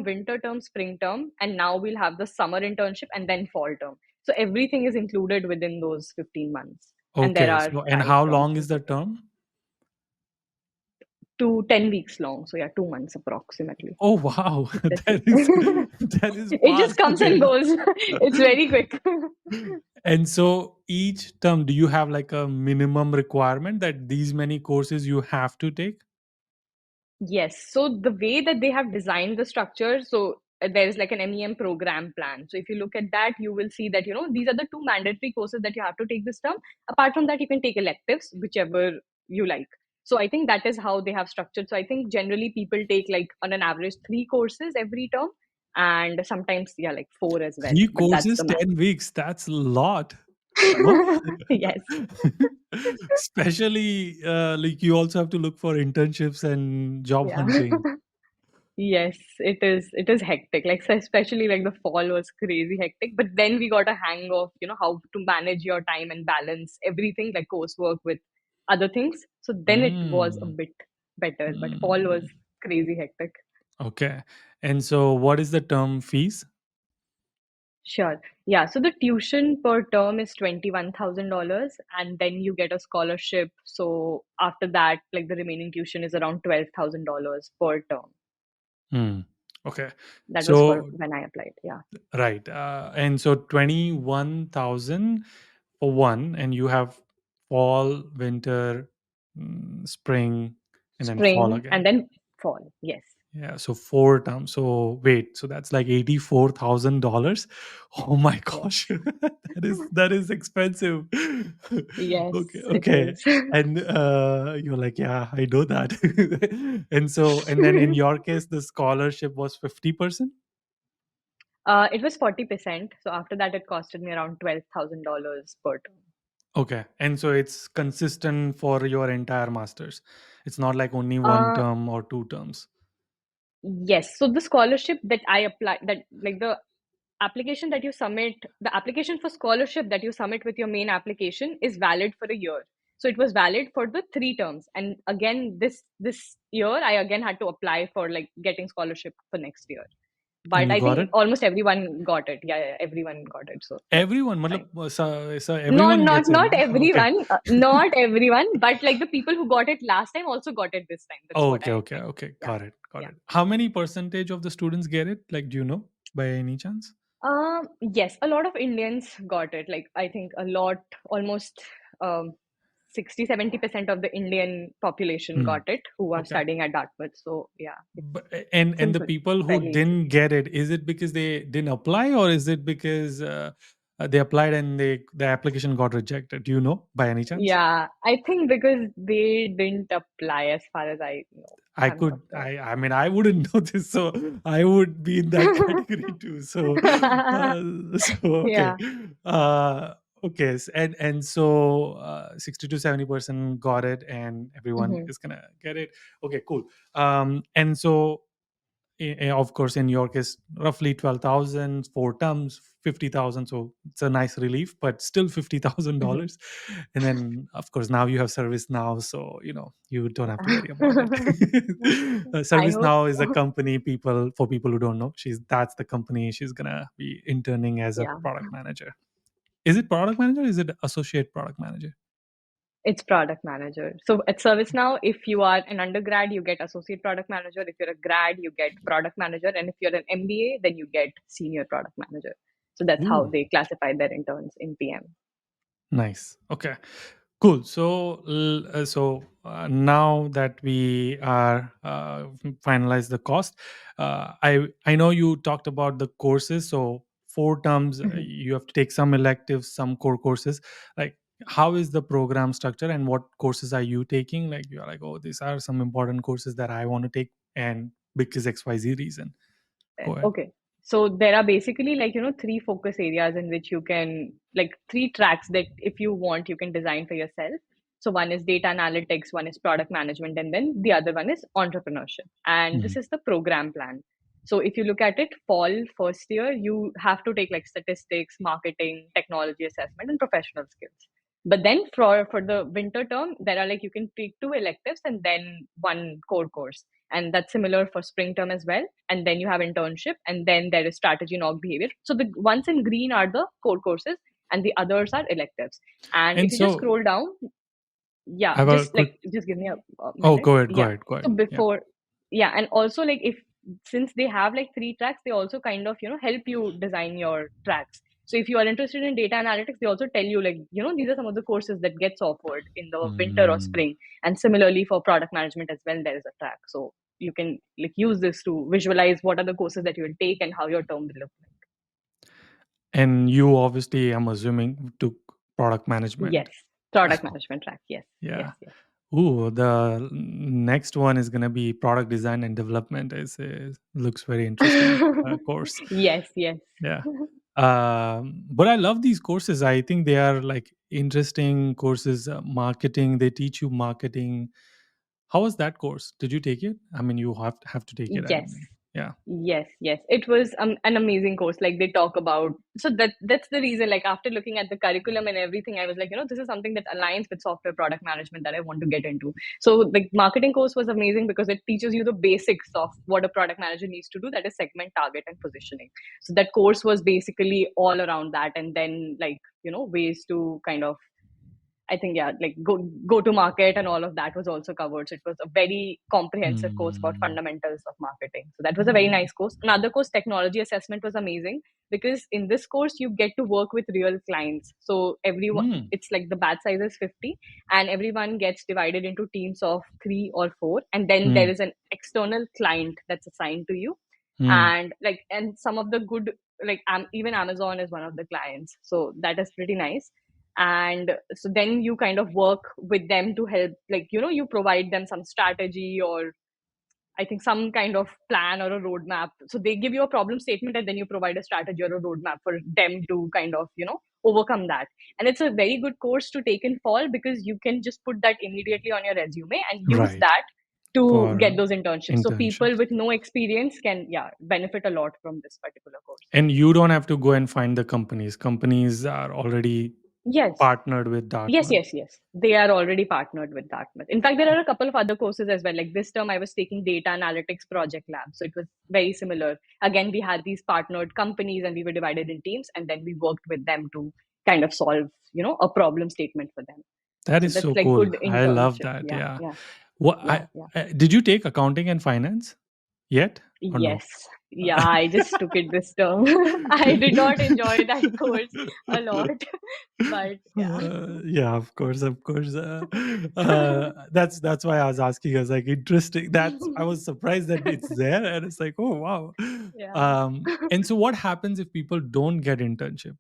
winter term, spring term, and now we'll have the summer internship and then fall term. So everything is included within those 15 months. And there okay. are So and five how terms long is the basically. term? To 10 weeks long. So yeah, 2 months approximately. Oh wow, That's that it. is that is It just fast. comes Okay. and goes. It's very quick. And so each term, do you have like a minimum requirement that these many courses you have to take? Yes. So the way that they have designed the structure, so there is like an MEM program plan. So if you look at that, you will see that, these are the two mandatory courses that you have to take this term. Apart from that, you can take electives, whichever you like. So I think that is how they have structured. So I think generally people take like on an average 3 courses every term and sometimes, yeah, like 4 as well. Three But that's courses, the max. 10 weeks. That's a lot. No? Yes. Especially like you also have to look for internships and job Yeah. hunting. Yes, it is. It is hectic. Like so especially like the fall was crazy hectic. But then we got a hang of, how to manage your time and balance everything like coursework with other things. So then it was a Mm. bit better. But fall was Mm. crazy hectic. Okay. And so what is the term fees? Sure. Yeah. So the tuition per term is $21,000 and then you get a scholarship. So after that, like the remaining tuition is around $12,000 per term. Hmm. Okay. That was for So when I applied. Yeah. right. And so 21,000 for one, and you have fall, winter, spring, and then fall Spring and again. then fall. Yes. Yeah, so 4 terms. So wait, so that's like $84,000. Oh my Yes. gosh, that is expensive. Okay, Yes, it okay, is. and you're like, yeah, I know that. And so, and then in your case, the scholarship was 50%. It was 40%. So after that, it costed me around $12,000 per term. Okay. And so it's consistent for your entire masters. It's not like only one Uh, term or two terms. yes. So the scholarship that I apply, that like the application that you submit, the application for scholarship that you submit with your main application is valid for a year. So it was valid for the 3 terms, and again this year I again had to apply for like getting scholarship for next year. And But you I got think it? almost everyone got it. Yeah, yeah, everyone got it. So that's Everyone, fine. so Not everyone not gets it. not Okay. everyone, not everyone, but like the people who got it last time also got it this time. That's what Okay, I okay, meant. okay. Yeah, Got it. Got yeah. it. How many percentage of the students get it? Like, do you know by any chance? Yes, a lot of Indians got it. Like, I think a lot, almost 60-70% of the Indian population Hmm. got it who are Okay. studying at Dartmouth. So, yeah, it's But, and the simple, people who fairly easy. didn't get it, is it because they didn't apply, or is it because they applied and the application got rejected? Do you know by any chance? Yeah, I think because they didn't apply as far as I know. I I'm not could, sure. I mean, I wouldn't know this, so I would be in that category too. So, okay, Yeah. uh, okay, and so 60 to 70% got it, and everyone Hmm. is gonna get it. Okay, cool. And so of course in your case roughly 12,000 4 terms 50,000, so it's a nice relief, but still Hmm. $50,000. And then of course now you have service now, so you don't have to worry about it. I Service hope now is a so. company, people, for people who don't know, that's the company she's gonna be interning as a Yeah. product manager. Is it product manager, is it associate product manager? It's product manager. So at ServiceNow, if you are an undergrad, you get associate product manager. If you're a grad, you get product manager. And if you're an MBA, then you get senior product manager. So that's how Ooh, they classify their interns in PM. nice. Okay. Cool. So, now that we are finalized the cost, I know you talked about the courses. So 4 terms, Mhm. you have to take some electives, some core courses. Like, how is the program structure, and what courses are you taking? Like, you're like, oh, these are some important courses that I want to take, and because XYZ reason. Go ahead. Okay. So there are basically like, 3 focus areas in which you can, like 3 tracks that if you want, you can design for yourself. So one is data analytics, one is product management, and then the other one is entrepreneurship. And this Mhm. is the program plan. So if you look at it, fall first year, you have to take like statistics, marketing, technology assessment, and professional skills. But then for the winter term, there are like you can take 2 electives and then one core course, and that's similar for spring term as well. And then you have internship, and then there is strategy and org behavior. So the ones in green are the core courses, and the others are electives. And And if you just so, scroll down, yeah, I have a just quick. like just give me a Oh, minute. go ahead. Go Yeah. ahead. Go So ahead. Yeah. before, yeah, and also like if since they have like 3 tracks, they also kind of help you design your tracks. So if you are interested in data analytics, they also tell you like these are some of the courses that gets offered in the winter or Mm. spring. And similarly for product management as well, there is a track. So you can like use this to visualize what are the courses that you will take and how your term will look like. And you obviously, I'm assuming, took product management. Yes, product management track. Yes, yes, Yeah. yes. Ooh, the next one is gonna be product design and development. Is looks very interesting course. Yes, yes. Yeah. But I love these courses. I think they are like interesting courses. Marketing. They teach you marketing. How was that course? Did you take it? I mean, you have to take it. I Yes. mean, yeah. Yes, yes. It was an amazing course. Like they talk about, so that's the reason. Like after looking at the curriculum and everything, I was like, this is something that aligns with software product management that I want to get into. So the marketing course was amazing because it teaches you the basics of what a product manager needs to do. That is segment, target, and positioning. So that course was basically all around that, and then like ways to kind of I think yeah, like go to market and all of that was also covered. So it was a very comprehensive course called Mm. Fundamentals of Marketing. So that was a very Mm. nice course. Another course, Technology Assessment, was amazing because in this course you get to work with real clients. So everyone, Mm. it's like the batch size is 50, and everyone gets divided into teams of 3 or 4, and then there Mm. is an external client that's assigned to you, Mm. and some of the good like even Amazon is one of the clients. So that is pretty nice. And so then you kind of work with them to help, like you provide them some strategy, or I think some kind of plan or a roadmap. So they give you a problem statement, and then you provide a strategy or a roadmap for them to kind of overcome that. And it's a very good course to take in fall because you can just put that immediately on your resume and use Right. that to get For those internships. So people internships. with no experience can, yeah, benefit a lot from this particular course. And you don't have to go and find the companies. Companies are already Yes. partnered with Yes, Dartmouth. yes, yes. They are already partnered with Dartmouth. In fact, there are a couple of other courses as well. Like this term, I was taking data analytics project lab. So it was very similar. Again, we had these partnered companies and we were divided in teams and then we worked with them to kind of solve, a problem statement for them. That So is that's so like cool. good I love internship. that. Yeah, Yeah. yeah, What yeah, yeah. did you take accounting and finance yet or no? Yes. Yeah, I just took it this term. I did not enjoy that course a lot, but yeah. Yeah, of course, of course. That's why I was asking. I was like, interesting. That's I was surprised that it's there, and it's like, oh wow. Yeah. And so, what happens if people don't get internship?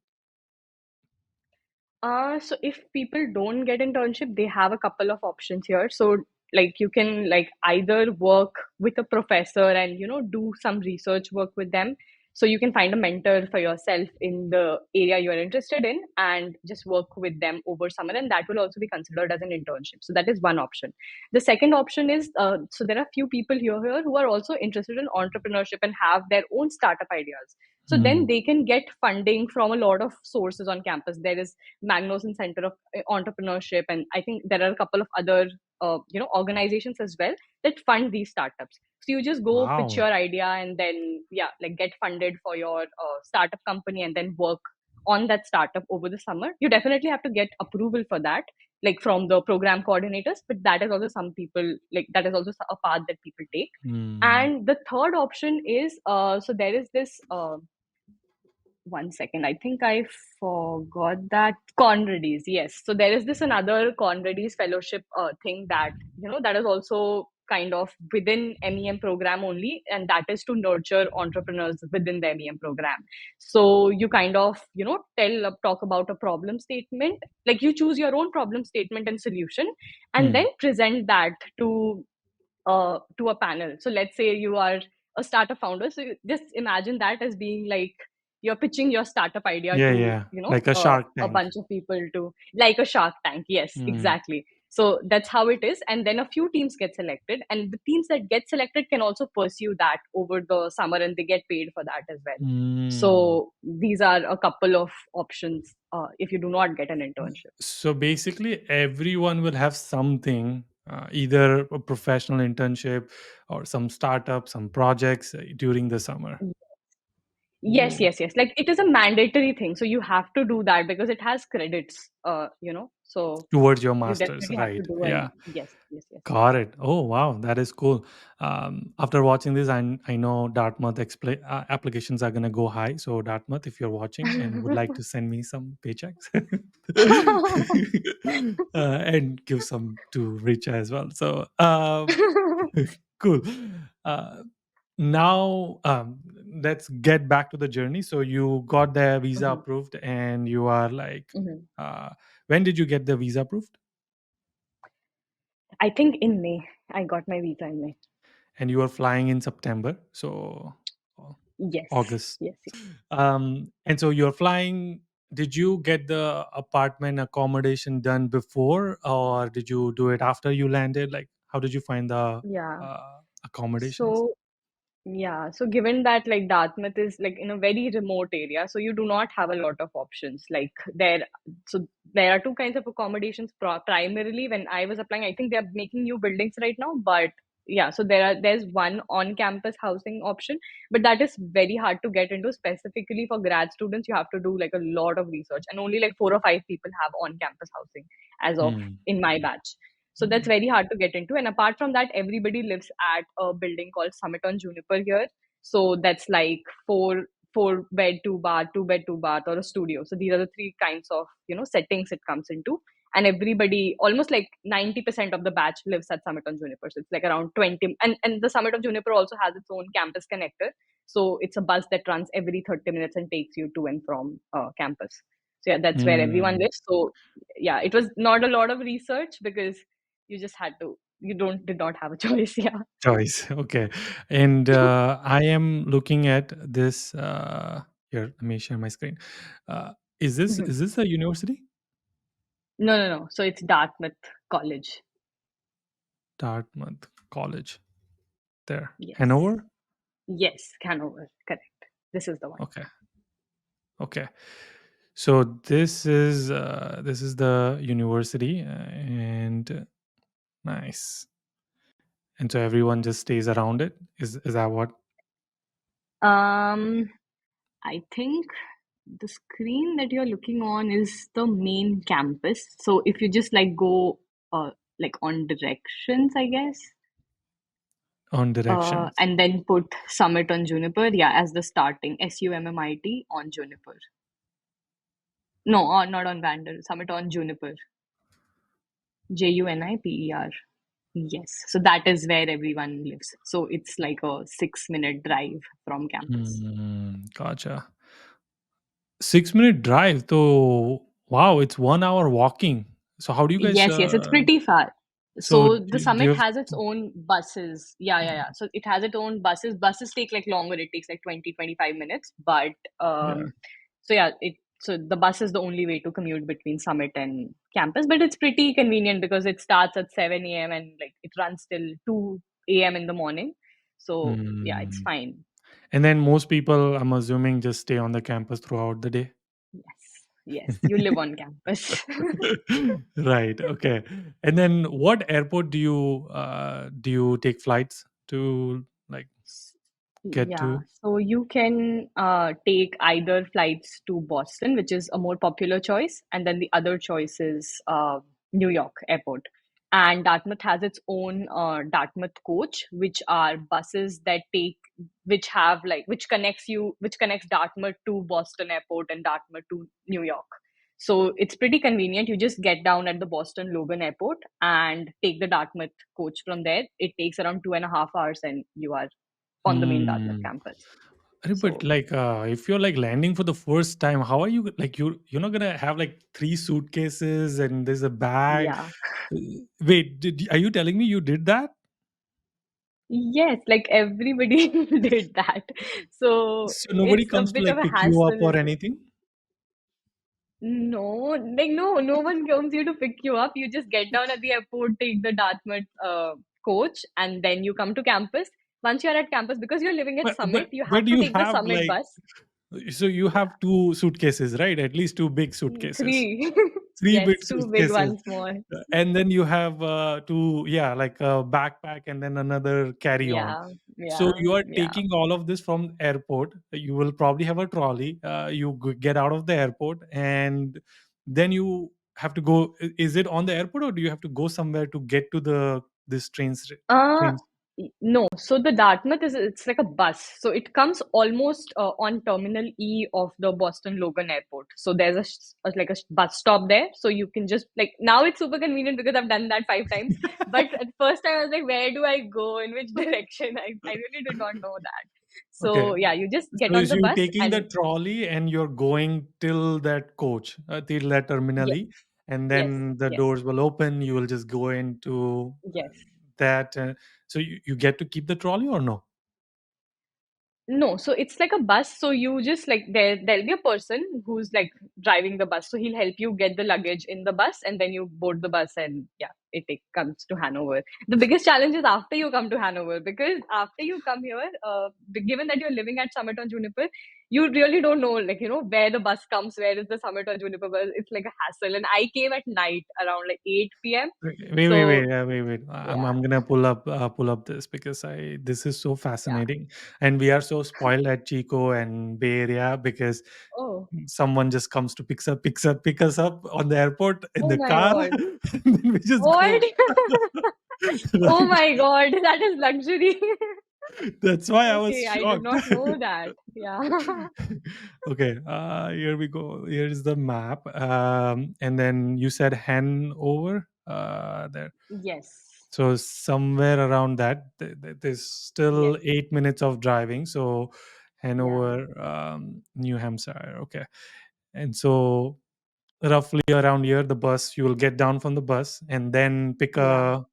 So if people don't get internship, they have a couple of options here. So like you can like either work with a professor and do some research work with them. So you can find a mentor for yourself in the area you are interested in and just work with them over summer, and that will also be considered as an internship. So that is one option. The second option is so there are few people here who are also interested in entrepreneurship and have their own startup ideas. So then Hmm. they can get funding from a lot of sources on campus. There is Magnuson Center of Entrepreneurship, and I think there are a couple of other organizations as well that fund these startups. So you just go pitch Wow. your idea and then like get funded for your startup company and then work on that startup over the summer. You definitely have to get approval for that, like from the program coordinators, but that is also some people like that is also a path that people take. Hmm. And the third option is so there is this one second. I think I forgot that Conrady's. Yes. So there is this another Conrady's fellowship thing that that is also kind of within MEM program only, and that is to nurture entrepreneurs within the MEM program. So you kind of talk about a problem statement, like you choose your own problem statement and solution, and then Hmm. present that to a panel. So let's say you are a startup founder. So you just imagine that as being like you're pitching your startup idea Yeah, to, yeah. Like a Shark a Tank. bunch of people to like a Shark Tank. Yes, Hmm. exactly. So that's how it is. And then a few teams get selected. And the teams that get selected can also pursue that over the summer and they get paid for that as well. Hmm. So these are a couple of options if you do not get an internship. So basically, everyone will have something, either a professional internship or some startup, some projects during the summer. Yes, Ooh. yes, yes. Like it is a mandatory thing. So you have to do that because it has credits, so Towards your you masters, definitely have to right? do Yeah. an yes, yes, yes. Got it. Oh, wow. That is cool. After watching this, I know Dartmouth applications are going to go high. So, Dartmouth, if you're watching and would like to send me some paychecks and give some to Richa as well. So, cool. Uh, now, let's get back to the journey. So, you got the visa Mhm, approved, and you are like, mhm. uh, when did you get the visa approved? I think in May, I got my visa in May. And you are flying in September, so uh, Yes, August. yes, yes. And so you're flying. Did you get the apartment accommodation done before, or did you do it after you landed? Like, how did you find the Yeah. accommodations? So yeah, so given that like Dartmouth is like in a very remote area, so you do not have a lot of options. So there are two kinds of accommodations. Primarily, when I was applying, I think they are making new buildings right now. But yeah, so there's one on-campus housing option, but that is very hard to get into. Specifically for grad students, you have to do like a lot of research, and only like 4 or 5 people have on-campus housing as of Hmm. in my batch. So that's Hmm. very hard to get into. And apart from that, everybody lives at a building called Summit on Juniper here. So that's like four bed, two bath, two bed, two bath, or a studio. So these are the three kinds of settings it comes into. And everybody, almost like 90% of the batch lives at Summit on Juniper. So it's like around 20. And the Summit of Juniper also has its own campus connector. So it's a bus that runs every 30 minutes and takes you to and from campus. So yeah, that's where everyone Hmm. lives. So yeah, it was not a lot of research because you just had to. You don't did not have a choice. Yeah. Choice. Okay. And I am looking at this. Here, let me share my screen. Mhm. is this a university? No, no, no. So it's Dartmouth College. Dartmouth College. There. Yes. Hanover? Yes, Hanover. Correct. This is the one. Okay. Okay. So this is the university, and nice. And so everyone just stays around it. Is that what? Um, I think the screen that you're looking on is the main campus. So if you just like go like on directions, I guess, On directions? and then put Summit on Juniper, yeah, as the starting SUMMIT on Juniper. No, not on Vandal. Summit on Juniper. Juniper. Yes. So that is where everyone lives. So it's like a 6-minute drive from campus. Gotcha. 6 minute drive. So wow, it's 1 hour walking. So how do you guys? Yes, yes, it's pretty far. So So the do you summit have? has its own buses. Yeah, yeah, yeah. So it has its own buses. Buses take like longer. It takes like 20-25 minutes. But Yeah. so yeah, so the bus is the only way to commute between summit and campus. But it's pretty convenient because it starts at 7 a.m. and like it runs till 2 a.m. in the morning. So yeah, it's Hmm. fine. And then most people, I'm assuming, just stay on the campus throughout the day. Yes, yes. You live on campus. Right. Okay. And then, what airport do you take flights to, like, get Yeah, to? so you can take either flights to Boston, which is a more popular choice, and then the other choice is New York Airport. And Dartmouth has its own Dartmouth coach, which are buses that take, which connects Dartmouth to Boston Airport and Dartmouth to New York. So it's pretty convenient. You just get down at the Boston Logan Airport and take the Dartmouth coach from there. It takes around 2.5 hours, and you are on the main Dartmouth Hmm. campus. But So like, if you're like landing for the first time, how are you like you're not gonna have like three suitcases and there's a bag? yeah, Uh, Wait, are you telling me you did that? yes, like everybody did that. So So nobody it's a comes to bit of like a pick you up or hassle. anything? No, like no one comes here to pick you up. You just get down at the airport, take the Dartmouth coach, and then you come to campus. Once you're at campus, because you're living at Summit, you But have to you take the have Summit like bus. so you Yeah, have two suitcases, right? At least two big suitcases. three. Three big Yes, two big suitcases. ones more. And then you have two, yeah, like a backpack and then another carry on. Yeah, So yeah, you are yeah. taking all of this from airport. You will probably have a trolley. You get out of the airport and then you have to go. Is it on the airport or do you have to go somewhere to get to the this Uh, train? no. So the Dartmouth it's like a bus. So it comes almost on Terminal E of the Boston Logan Airport. So there's like a bus stop there. So you can just like now it's super convenient because I've done that 5 times. But at first time I was like, where do I go? In which direction? I really did not know that. Okay. So yeah, you just get So on is the you bus taking the and trolley and you're going till that coach, till that yes, terminally, and yes, then the yes, doors will open. You will just go into yes. that. So you get to keep the trolley or no? No, so it's like a bus. So you just like there'll be a person who's like driving the bus. So he'll help you get the luggage in the bus, and then you board the bus, and yeah, comes to Hanover. The biggest challenge is after you come to Hanover because after you come here, given that you're living at Summit on Juniper, you really don't know like where the bus comes, where is the Summit on Juniper bus. It's like a hassle. And I came at night around like 8 p.m. So Wait. yeah. I'm gonna pull up this because I this is so Yeah. fascinating, and we are so spoiled at Chico and Bay Area because Oh. someone just comes to pick us up on the airport in Oh the my car, God. and then we just What? go. Oh Right. my God, that is luxury. That's why I was Okay, I did shocked. not know that. Yeah. Okay, here we go. Here is the map. And then you said Hanover there. Yes. So somewhere around that, there's still Yes. 8 minutes of driving. So Yeah. Hanover, New Hampshire. Okay. And so roughly around here, the bus, you will get down from the bus and then pick Yeah. a,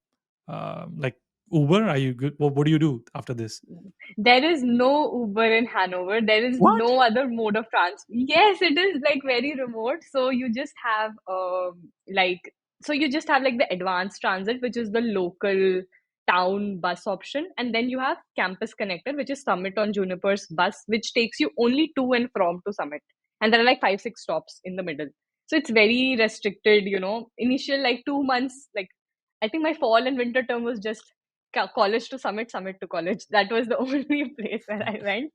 like, Uber? Are you good? What do you do after this? There is no Uber in Hanover. There is What? no other mode of transport. Yes, it is like very remote. So you just have you just have like the advanced transit, which is the local town bus option, and then you have Campus Connector, which is Summit on Juniper's bus, which takes you only to and from to Summit, and there are like 5 6 stops in the middle. So it's very restricted. Initial like 2 months, like I think my fall and winter term was just college to Summit, Summit to college. That was the only place where I went.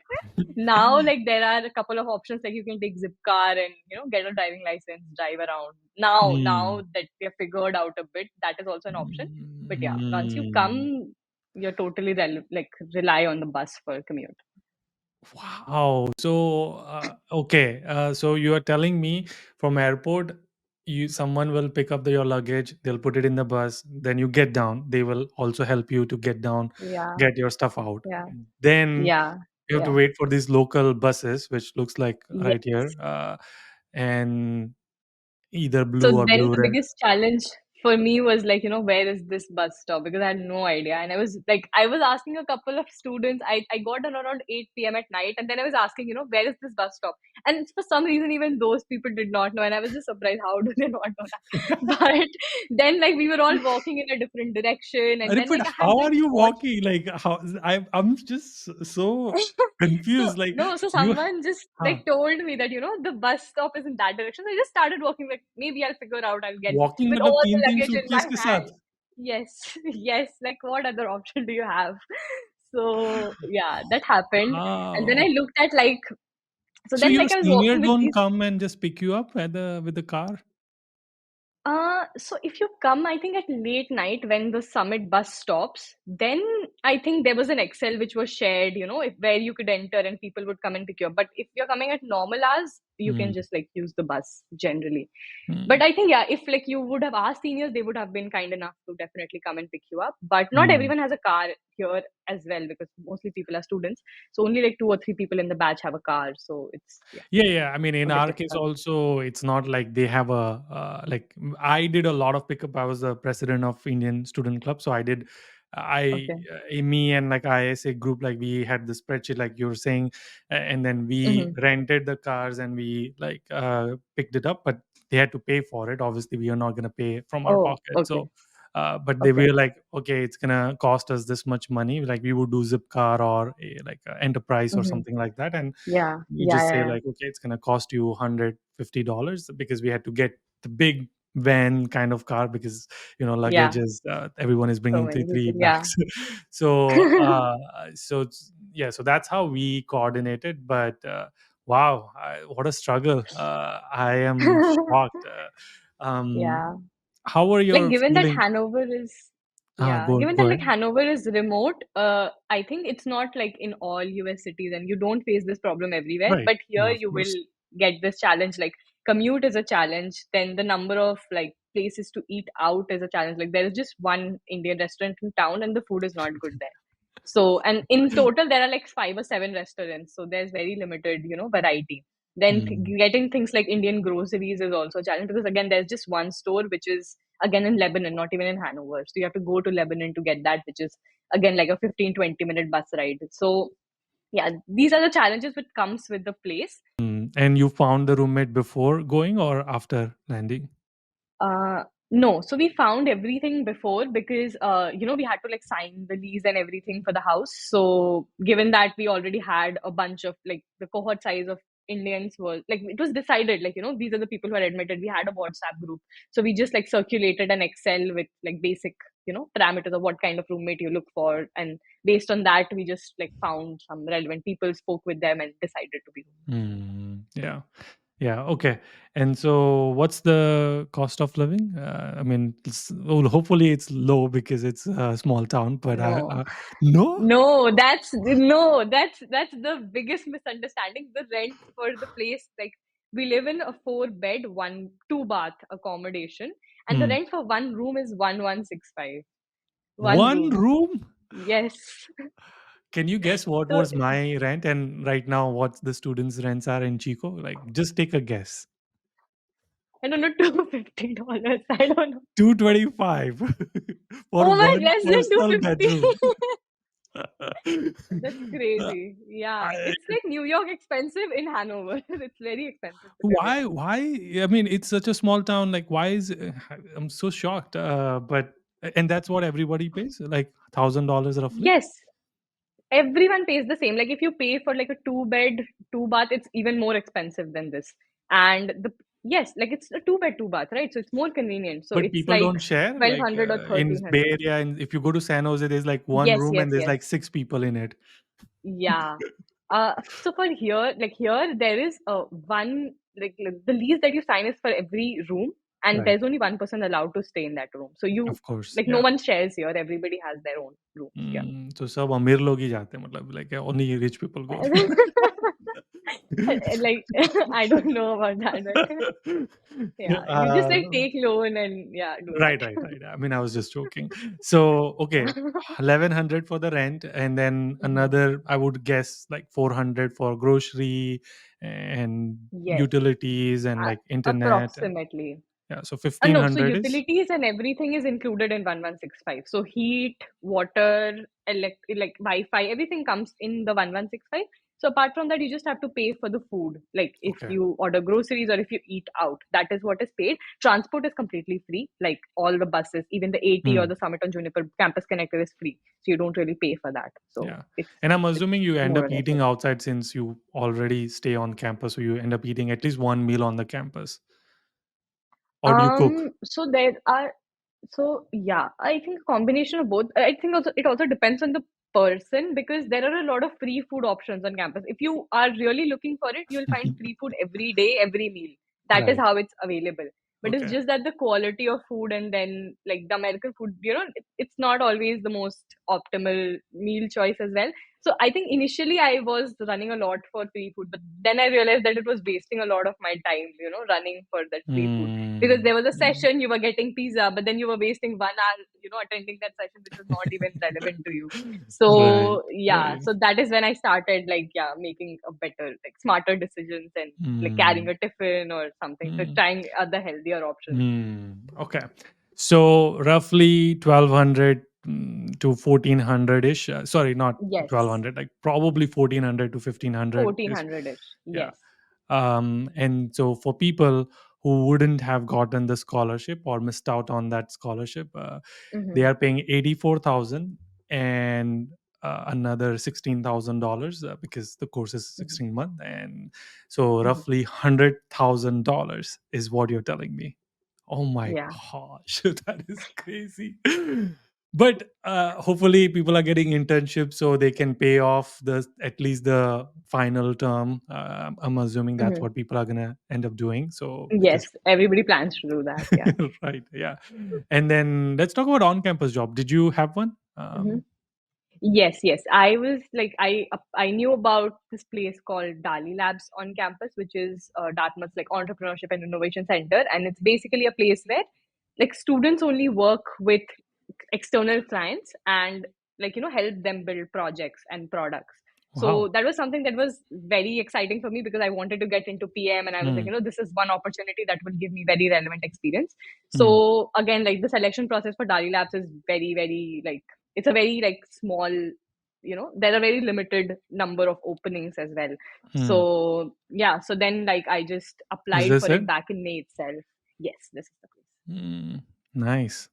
Now, like there are a couple of options, like you can take zip car and get a driving license, drive around. Now Mm. that we have figured out a bit, that is also an option. But yeah, once you Mm. come, you're totally like rely on the bus for commute. Wow. So, okay. So you are telling me from airport, someone will pick up your luggage, they'll put it in the bus, then you get down. They will also help you to get down, Yeah, get your stuff out. yeah, Then yeah, you have to yeah. wait for these local buses, which looks like right Yes. here, and either So blue or then blue the red. biggest challenge for me was like, where is this bus stop? Because I had no idea. And I was asking a couple of students. I got on around 8 p.m. at night. And then I was asking, where is this bus stop? And for some reason, even those people did not know. And I was just surprised, how do they not know that? But then, like, we were all walking in a different direction. And then, But like, I had how are this you odd. walking? Like how I'm just so So confused. Like no, so you, someone just huh, like told me that the bus stop is in that direction. So I just started walking. Like maybe I'll figure out. I'll get walking with मतलब all the 3-3 luggage in suitcase my के साथ. hand. Yes, yes. Like what other option do you have? So yeah, that happened. And then I Wow. looked at like so So then your like I was senior walking with don't these. come and just pick you up at the with the car? So if you come, I think at late night when the summit bus stops, then I think there was an Excel which was shared, where you could enter and people would come and pick you up. But if you're coming at normal hours, you can Hmm. just like use the bus generally. Hmm. But I think, yeah, if like you would have asked seniors, they would have been kind enough to definitely come and pick you up. But not Hmm. everyone has a car here as well because mostly people are students. So only like 2 or 3 people in the batch have a car. So it's, yeah, Yeah, yeah. I mean, in a bit our case difficult. also, it's not like they have a I did a lot of pickup. I was the president of Indian Student Club, so I did. Okay. Me and like ISA group, like we had the spreadsheet, like you were saying, and then we Hmm. rented the cars and we like picked it up, but they had to pay for it. Obviously, we are not gonna pay from our Oh, pocket, okay. so. But they Okay. were like, okay, it's gonna cost us this much money. Like we would do Zipcar or like a Enterprise or Hmm. something like that, and Yeah. you Yeah. just say Yeah. like, okay, it's going to cost you $150 because we had to get the big van kind of car because Yeah. luggage is everyone is So bringing many three people. Yeah. bags. So yeah, so that's how we coordinated. But wow, what a struggle. I am shocked. Yeah. How are Like your given that feeling? Hanover is yeah, given Go that like ahead. Hanover is remote, I think it's not like in all US cities and you don't face this problem everywhere, Right. but here Yeah, of you will course. get this challenge. Like commute is a challenge, then the number of like places to eat out is a challenge. Like there is just one Indian restaurant in town and the food is not good there. So, and in total, there are like 5 or 7 restaurants. So there's very limited, variety. Then Mm. getting things like Indian groceries is also a challenge because again, there's just one store which is again in Lebanon, not even in Hanover. So you have to go to Lebanon to get that, which is again like a 15-20 minute bus ride. So yeah, these are the challenges which comes with the place. And you found the roommate before going or after landing? No, so we found everything before because we had to like sign the lease and everything for the house. So given that we already had a bunch of like the cohort size of Indians was like it was decided like these are the people who are admitted. We had a WhatsApp group, so we just like circulated an Excel with like basic parameters of what kind of roommate you look for, and based on that we just like found some relevant people, spoke with them, and decided to be. Yeah. Yeah. Okay. And so, what's the cost of living? I mean, well, hopefully it's low because it's a small town. But No. no. No, that's the biggest misunderstanding. The rent for the place, like we live in a 4 bed, 1 2 bath accommodation, and the Hmm. rent for one room is 1165. One One room. room. Yes. Can you guess what So was my rent and right now what the students' rents are in Chico? Like, just take a guess. I don't know, $250. I don't know. 225 for Oh my, one less than personal 250. bedroom. That's crazy. Yeah, I, it's like New York expensive in Hanover. It's very expensive to live here. why? I mean, it's such a small town. Like, why is I'm so shocked. But and that's what everybody pays, like $1,000 roughly. Yes, everyone pays the same. Like if you pay for like a two bed, two bath, it's even more expensive than this. And the yes, like it's a two bed, two bath, right? So it's more convenient. So But it's people like don't share. twelve Like hundred or in thirteen Bay hundred. Area, and if you go to San Jose, there's like one Yes, room yes, and there's yes. like six people in it. Yeah. So for here, like here, there is one like the lease that you sign is for every room, and Right. there's only one person allowed to stay in that room. So you Of course. like no Yeah. one shares here. Everybody has their own rooms here. तो सब अमीर लोग ही जाते हैं, मतलब like only rich people go there. Like I don't know about that, but yeah, you just like uh, take loan and yeah, do right, that. right, right. I mean, I was just joking. So, okay, 1100 for the rent, and then Mhm. another, I would guess, like 400 for grocery and Yes, utilities and like internet. And approximately. yeah, so No, so 1500 is utilities and everything is included in 1165. So heat, water, like Wi-Fi, everything comes in the 1165. So apart from that, you just have to pay for the food. Like if okay. you order groceries or if you eat out, that is what is paid. Transport is completely free. Like all the buses, even the AT or Hmm. the Summit on Juniper Campus Connector is free. So you don't really pay for that. So Yeah. it's And I'm it's assuming you end more up or less eating it. outside since you already stay on campus. So you end up eating at least one meal on the campus. Or do you cook? So there are so yeah, I think a combination of both. I think also it also depends on the person because there are a lot of free food options on campus. If you are really looking for it, you'll find free food every day, every meal. That is Right. how it's available. But it's Okay. just that the quality of food and then like the American food, it's not always the most optimal meal choice as well. So I think initially I was running a lot for free food, but then I realized that it was wasting a lot of my time, running for that free food because Mm. there was a Mm. session you were getting pizza but then you were wasting 1 hour attending that session which was not even relevant to you. Right. So yeah, Right. so that is when I started like yeah making a better like smarter decisions and like carrying Mm. a tiffin or something, so Mm. trying other healthier options. Okay. So roughly 1200 to 1400 ish. Sorry, not Yes, 1200, like probably 1400 to 1500 is, 1400ish. yeah. Yes. And so for people who wouldn't have gotten the scholarship or missed out on that scholarship, they Mm-hmm. are paying 84,000 and another $16,000 because the course is Mm-hmm. 16 month, and so Mm-hmm. roughly $100,000 is what you're telling me. Oh my Yeah. gosh, that is crazy. But hopefully people are getting internships so they can pay off the at least the final term. I'm assuming that's Mm-hmm. what people are gonna end up doing. So Yes, because everybody plans to do that. Yeah. right, yeah. And then let's talk about on-campus job. Did you have one? Mm-hmm. Yes, yes. I was like, I knew about this place called Dali Labs on campus, which is Dartmouth's like entrepreneurship and innovation center, and it's basically a place where like students only work with external clients and like help them build projects and products. So Wow. that was something that was very exciting for me because I wanted to get into PM and I was like, Hmm. this is one opportunity that will give me very relevant experience. Hmm. So again, like the selection process for Dali Labs is very, very like it's a very like small, there are very limited number of openings as well. Hmm. So yeah, so then like I just Is applied this for it it? back in May itself. Yes, this is the place. Hmm. Nice.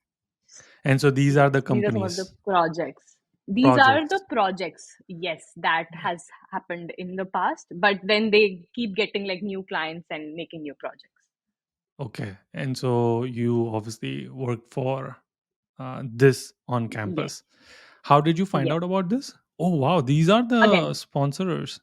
And so these are Yes, the these are some of the companies, projects. These are the projects. projects, yes, that has happened in the past, but then they keep getting like new clients and making new projects. Okay. And so you obviously work for this on Yes, campus. How did you find yes. out about this? Oh, wow. These are the Again, sponsors.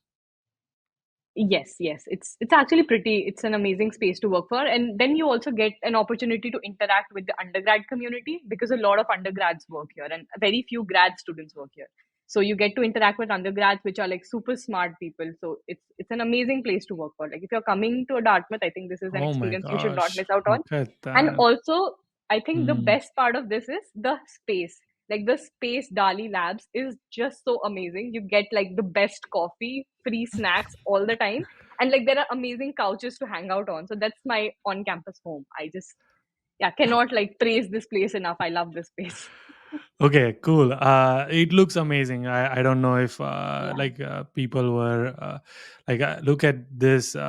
yes, yes. It's actually pretty, it's an amazing space to work for. And then you also get an opportunity to interact with the undergrad community because a lot of undergrads work here and very few grad students work here. So you get to interact with undergrads which are like super smart people. So it's an amazing place to work for. Like if you're coming to a Dartmouth, I think this is an Oh my experience you should not gosh. miss out on. Look at And that. also, I think the Hmm. best part of this is the space. Like the space Dali Labs is just so amazing. You get like the best coffee, free snacks all the time, and like there are amazing couches to hang out on. So that's my on-campus home. I just cannot like praise this place enough. I love this place. Okay, cool. It looks amazing. I don't know if Yeah. people were look at this. They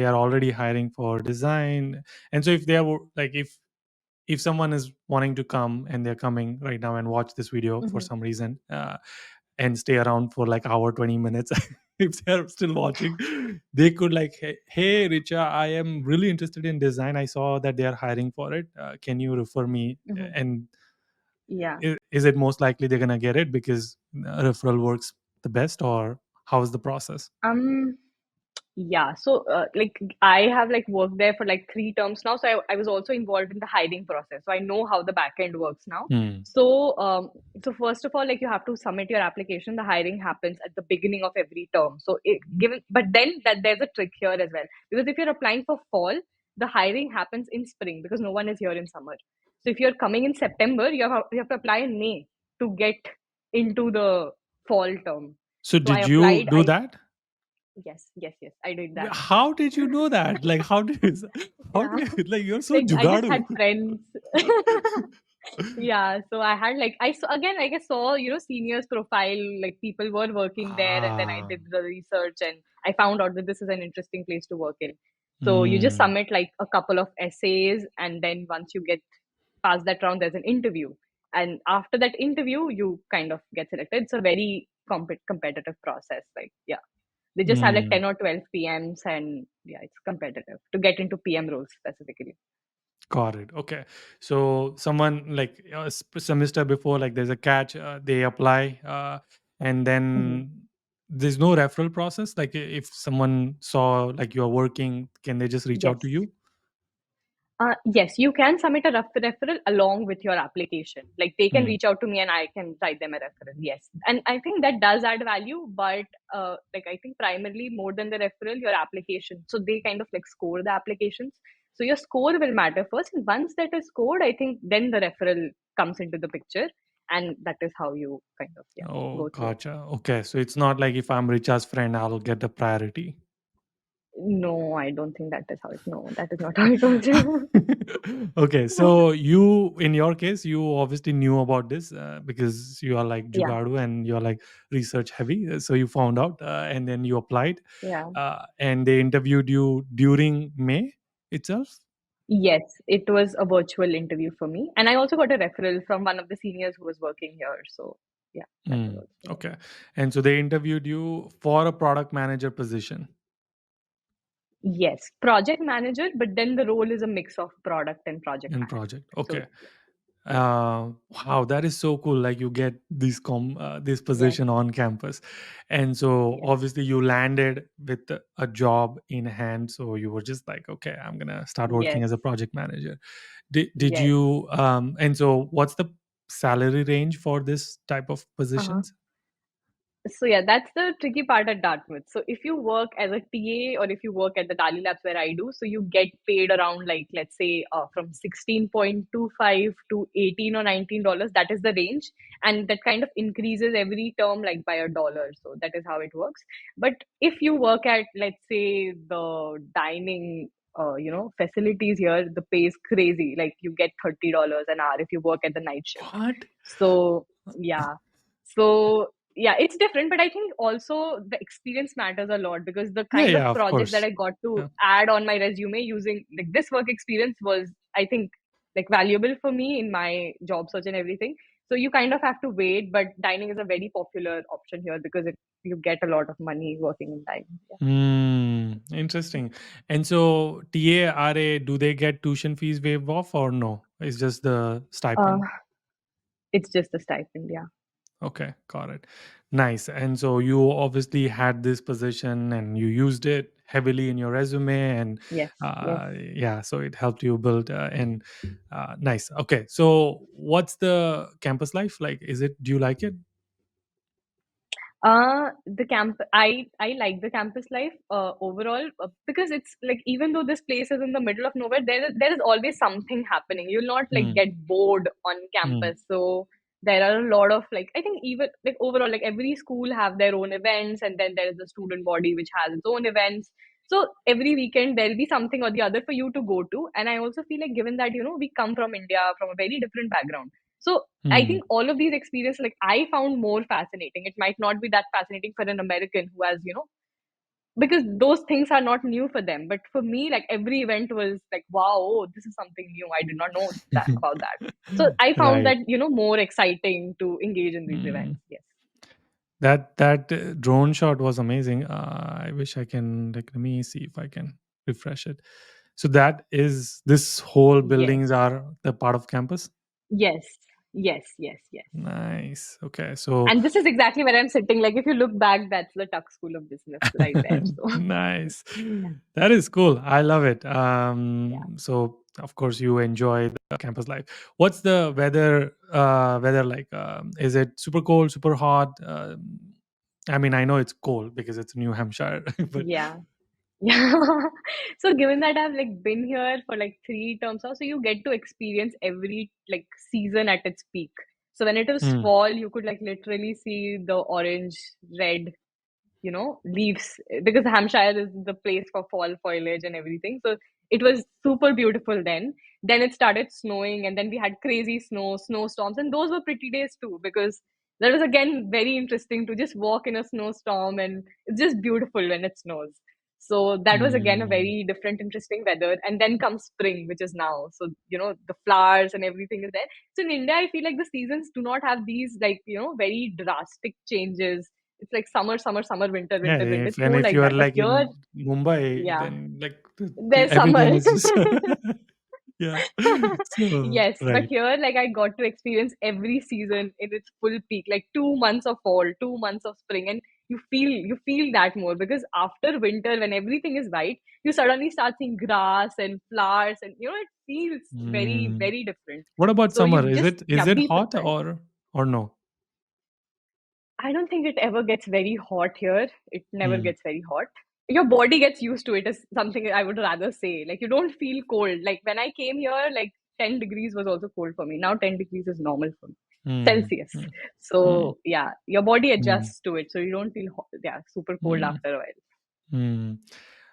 are already hiring for design, and so if they are like if someone is wanting to come and they're coming right now and watch this video for Hmm. some reason and stay around for like hour 20 minutes, if they're still watching, they could like, hey Richa, I am really interested in design. I saw that they are hiring for it. Can you refer me? Hmm. And Yeah. is it most likely they're gonna get it because referral works the best, or how is the process? Um. Yeah, so like I have like worked there for like 3 terms now. So I was also involved in the hiring process. So I know how the back end works now. Hmm. So first of all, like you have to submit your application. The hiring happens at the beginning of every term. So given, but then that there's a trick here as well, because if you're applying for fall, the hiring happens in spring because no one is here in summer. So if you're coming in September, you have to apply in May to get into the fall term. So So I did you applied. do that? Yes, I did that. How did you know that? Like, how did you, how Yeah. did you, like, you're so Like I just jugadu. had friends. Yeah, so I had like I saw again like I saw seniors profile, like people were working there, and then I Ah. did the research and I found out that this is an interesting place to work in. So you just Hmm. submit like a couple of essays, and then once you get past that round, there's an interview, and after that interview, you kind of get selected. It's a very competitive process. Like they just have like Hmm. 10 or 12 PMs, and yeah, it's competitive to get into PM roles specifically. Got it. Okay. So someone like semester before, like there's a catch, they apply, and Mhm. then there's no referral process. Like if someone saw like you're working, can they just reach out to Yes. you? Yes, you can submit a referral along with your application. Like they can Hmm. reach out to me and I can write them a referral. Yes. And I think that does add value, but like I think primarily more than the referral, your application. So they kind of like score the applications. So your score will matter first. And once that is scored, I think then the referral comes into the picture. And that is how you kind of, Oh, go through it. gotcha. Okay. So it's not like if I'm Richa's friend, I'll get the priority. No, I don't think that is how it. No, that is not how it works. Okay, so you, in your case, you obviously knew about this because you are like Yeah, Jugadu and you're like research heavy. So you found out and then you applied, yeah. and they interviewed you during May itself. Yes, it was a virtual interview for me. And I also got a referral from one of the seniors who was working here. So, yeah, that was Mm, also there. okay, and so they interviewed you for a product manager position Yes, project manager, but then the role is a mix of product and project in project. management. So, Okay. yeah, Wow, that is so cool. Like you get this yes, position on campus, and so yes, obviously you landed with a job in hand. So you were just like, okay, I'm gonna start working yes, as a project manager. Did yes. you and so what's the salary range for this type of Uh-huh. positions? So yeah, that's the tricky part at Dartmouth. So if you work as a TA or if you work at the Dali Labs where I do, so you get paid around like let's say from 16.25 to 18 or $19. That is the range, and that kind of increases every term like by $1. So that is how it works. But if you work at let's say the dining facilities here, the pay is crazy. Like you get $30 an hour if you work at the night shift. What? So yeah. So yeah, it's different, but I think also the experience matters a lot because the Yeah, kind of yeah, of projects that course. I got to Yeah. add on my resume using like this work experience was, I think, like valuable for me in my job search and everything. So you kind of have to wait, but dining is a very popular option here because you get a lot of money working in dining. Interesting. And so TARA, do they get tuition fees waived off or no? It's just the Yeah. stipend. It's just a stipend, yeah. Okay, got it. Nice. And so you obviously had this position and you used it heavily in your resume, and Yes, yes. yeah, so it helped you build and nice. Okay, so what's the campus life like? Is it? Do you like it? The camp, I like the campus life overall because it's like even though this place is in the middle of nowhere, there is always something happening. You'll not like Hmm. get bored on Hmm. campus. So there are a lot of like, I think even like overall, like every school have their own events, and then there is the student body which has its own events. So every weekend there'll be something or the other for you to go to. And I also feel like, given that, we come from India, from a very different background. So I Hmm. think all of these experiences, like I found more fascinating. It might not be that fascinating for an American who has, because those things are not new for them. But for me, like every event was like, wow, oh, this is something new. I did not know that about that. So I found Right. that, more exciting to engage in these Mm. events. Yes. That drone shot was amazing. I wish I can, like, let me see if I can refresh it. So that is, this whole Yes. buildings are the part of campus. Yes. Yes. Yes. Yes. Nice. Okay. So And this is exactly where I'm sitting. Like if you look back, that's the Tuck School of Business right there. So nice. yeah. That is cool. I love it. Yeah. So of course you enjoy the campus life. What's the weather like? Is it super cold, super hot? I mean, I know it's cold because it's New Hampshire, but Yeah. Yeah. So given that I've like been here for like three terms now, so you get to experience every like season at its peak. So when it was mm, fall, you could like literally see the orange, red, leaves, because Hampshire is the place for fall foliage and everything. So it was super beautiful then. Then it started snowing, and then we had crazy snowstorms, and those were pretty days too, because that was again very interesting to just walk in a snowstorm, and it's just beautiful when it snows. So that was again a mm, very different, interesting weather. And then comes spring, which is now. So, the flowers and everything is there. So in India, I feel like the seasons do not have these like, very drastic changes. It's like summer, summer, summer, winter, yeah. winter, winter. It's If more if like you are that. But like here, in Mumbai, yeah, then like there's everything summer. is just yeah. So Yes, but right. here, like I got to experience every season in its full peak, like 2 months of fall, 2 months of spring, and you feel that more, because after winter, when everything is white, you suddenly start seeing grass and flowers, and it feels very, Mm. very different. What about So summer? you just, Is yeah, it be hot prepared. or no? I don't think it ever gets very hot here. It never Hmm. gets very hot. Your body gets used to it, is something I would rather say. Like you don't feel cold. Like when I came here, like 10 degrees was also cold for me. Now 10 degrees is normal for me. Hmm. Celsius. Hmm. Hmm. So yeah, your body Hmm. adjusts to it. So you don't feel yeah, super cold Hmm. after a while. Hmm.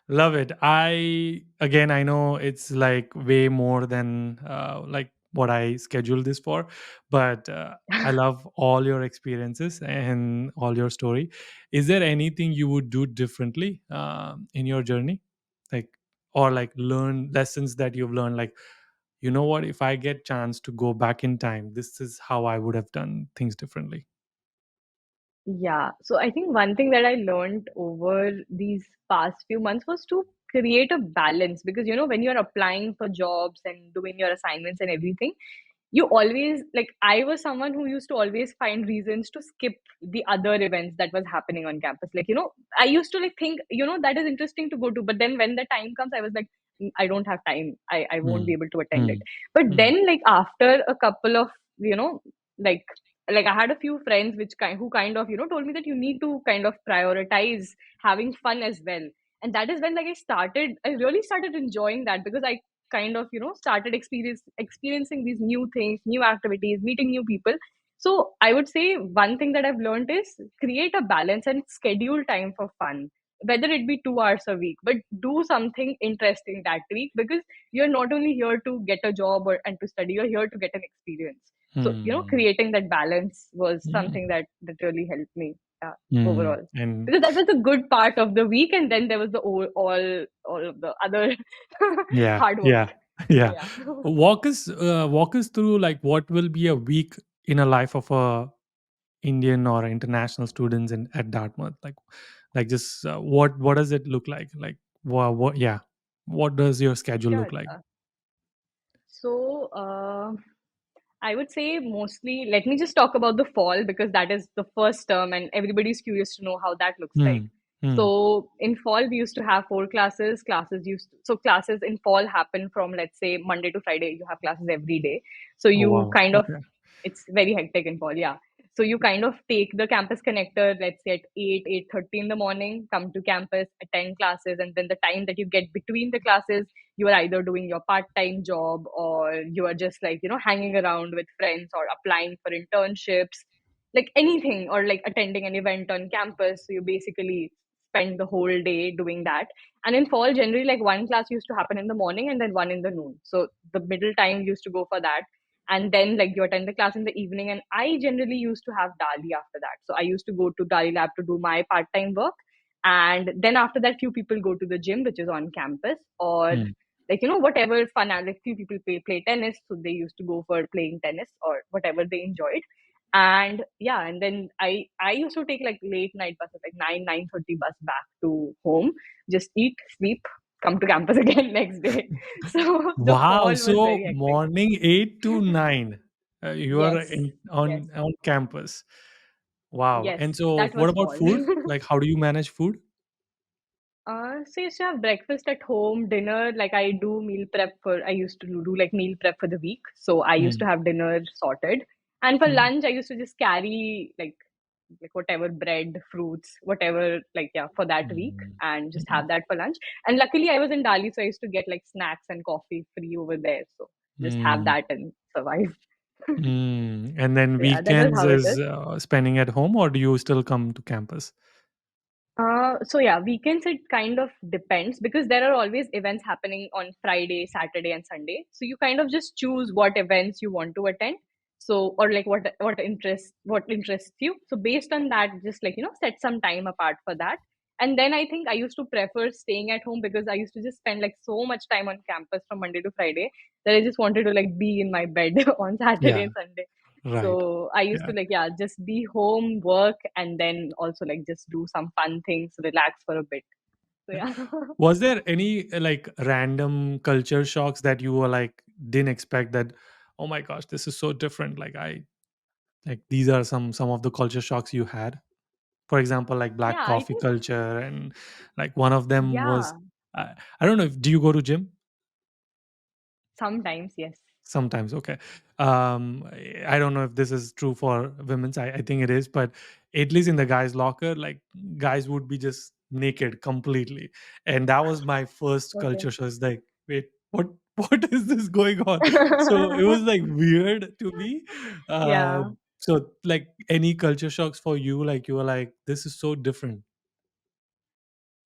Love it. I know it's like way more than like what I scheduled this for, but I love all your experiences and all your story. Is there anything you would do differently in your journey, like, or like learn lessons that you've learned? Like, you know what? If I get chance to go back in time, this is how I would have done things differently. Yeah. So I think one thing that I learned over these past few months was to create a balance, because when you're applying for jobs and doing your assignments and everything, you always, like, I was someone who used to always find reasons to skip the other events that was happening on campus. Like, I used to like think, that is interesting to go to, but then when the time comes, I was like, I don't have time. I won't be Hmm. able to attend it. Hmm. But Hmm. then, like, after a couple of, like I had a few friends who kind of told me that you need to kind of prioritize having fun as well. And that is when, like, I really started enjoying that, because I kind of started experiencing these new things, new activities, meeting new people. So I would say one thing that I've learned is create a balance and schedule time for fun, whether it be 2 hours a week, but do something interesting that week, because you're not only here to get a job and to study, you're here to get an experience. So Hmm. creating that balance was Hmm. something that really helped me, Hmm. overall, And because that was a good part of the week, and then there was the all of the other yeah, hard work. yeah, So yeah. yeah. Walk us through like what will be a week in a life of a Indian or international students in at Dartmouth. Like just what does it look like? Like what yeah, what does your schedule Sure. look like? So I would say mostly, let me just talk about the fall, because that is the first term and everybody's curious to know how that looks like. Hmm. Hmm. So in fall, we used to have four classes. So classes in fall happen from, let's say, Monday to Friday. You have classes every day. So Oh you wow. kind of, Okay. it's very hectic in fall, yeah. So you kind of take the campus connector, let's say at 8:30 in the morning, come to campus, attend classes, and then the time that you get between the classes, you are either doing your part-time job, or you are just like, hanging around with friends or applying for internships, like anything, or like attending an event on campus. So you basically spend the whole day doing that. And in fall, generally, like one class used to happen in the morning and then one in the noon. So the middle time used to go for that. And then like you attend the class in the evening. And I generally used to have Dali after that. So I used to go to Dali Lab to do my part-time work. And then after that, few people go to the gym, which is on campus, or Hmm. like, whatever fun, like few people play tennis. So they used to go for playing tennis or whatever they enjoyed. And yeah, and then I used to take like late night buses, like 9:30 bus back to home, just eat, sleep, come to campus again next day. So the Wow. fall was So very hectic. morning 8 to 9, you are Yes, yes, on campus. Wow. yes, And so that what was about fall. food? Like, how do you manage food? So I used to have breakfast at home, dinner. Like I do meal prep for, I used to do like meal prep for the week. So I used to Mm, have dinner sorted. And for mm, lunch, I used to just carry like whatever bread, fruits, whatever, like yeah, for that week, mm, and just mm, have that for lunch. And luckily, I was in Dali, so I used to get like snacks and coffee free over there. So just have mm, that and survive. mm. And then So yeah, that was weekends how it is is. spending at home, or do you still come to campus? So yeah, weekends it kind of depends because there are always events happening on Friday, Saturday, and Sunday. So you kind of just choose what events you want to attend. So or like what interests you. So based on that, just like set some time apart for that. And then I think I used to prefer staying at home because I used to just spend like so much time on campus from Monday to Friday that I just wanted to like be in my bed on Saturday Yeah, and Sunday. right. So I used Yeah. to like, yeah, just be home, work, and then also like just do some fun things, relax for a bit. So yeah. Was there any like random culture shocks that you were like didn't expect that, oh my gosh, this is so different. Like these are some of the culture shocks you had. For example, like black Yeah, I coffee think, culture, and like one of them was yeah, I don't know if do you go to gym? sometimes, yes. Sometimes, okay. I don't know if this is true for women's. I think it is, but at least in the guys' locker, like guys would be just naked completely, and that was my first Okay. culture shock. It's like, wait, what? What is this going on? So it was like weird to me. Uh, Yeah. so like any culture shocks for you? Like you were like, this is so different.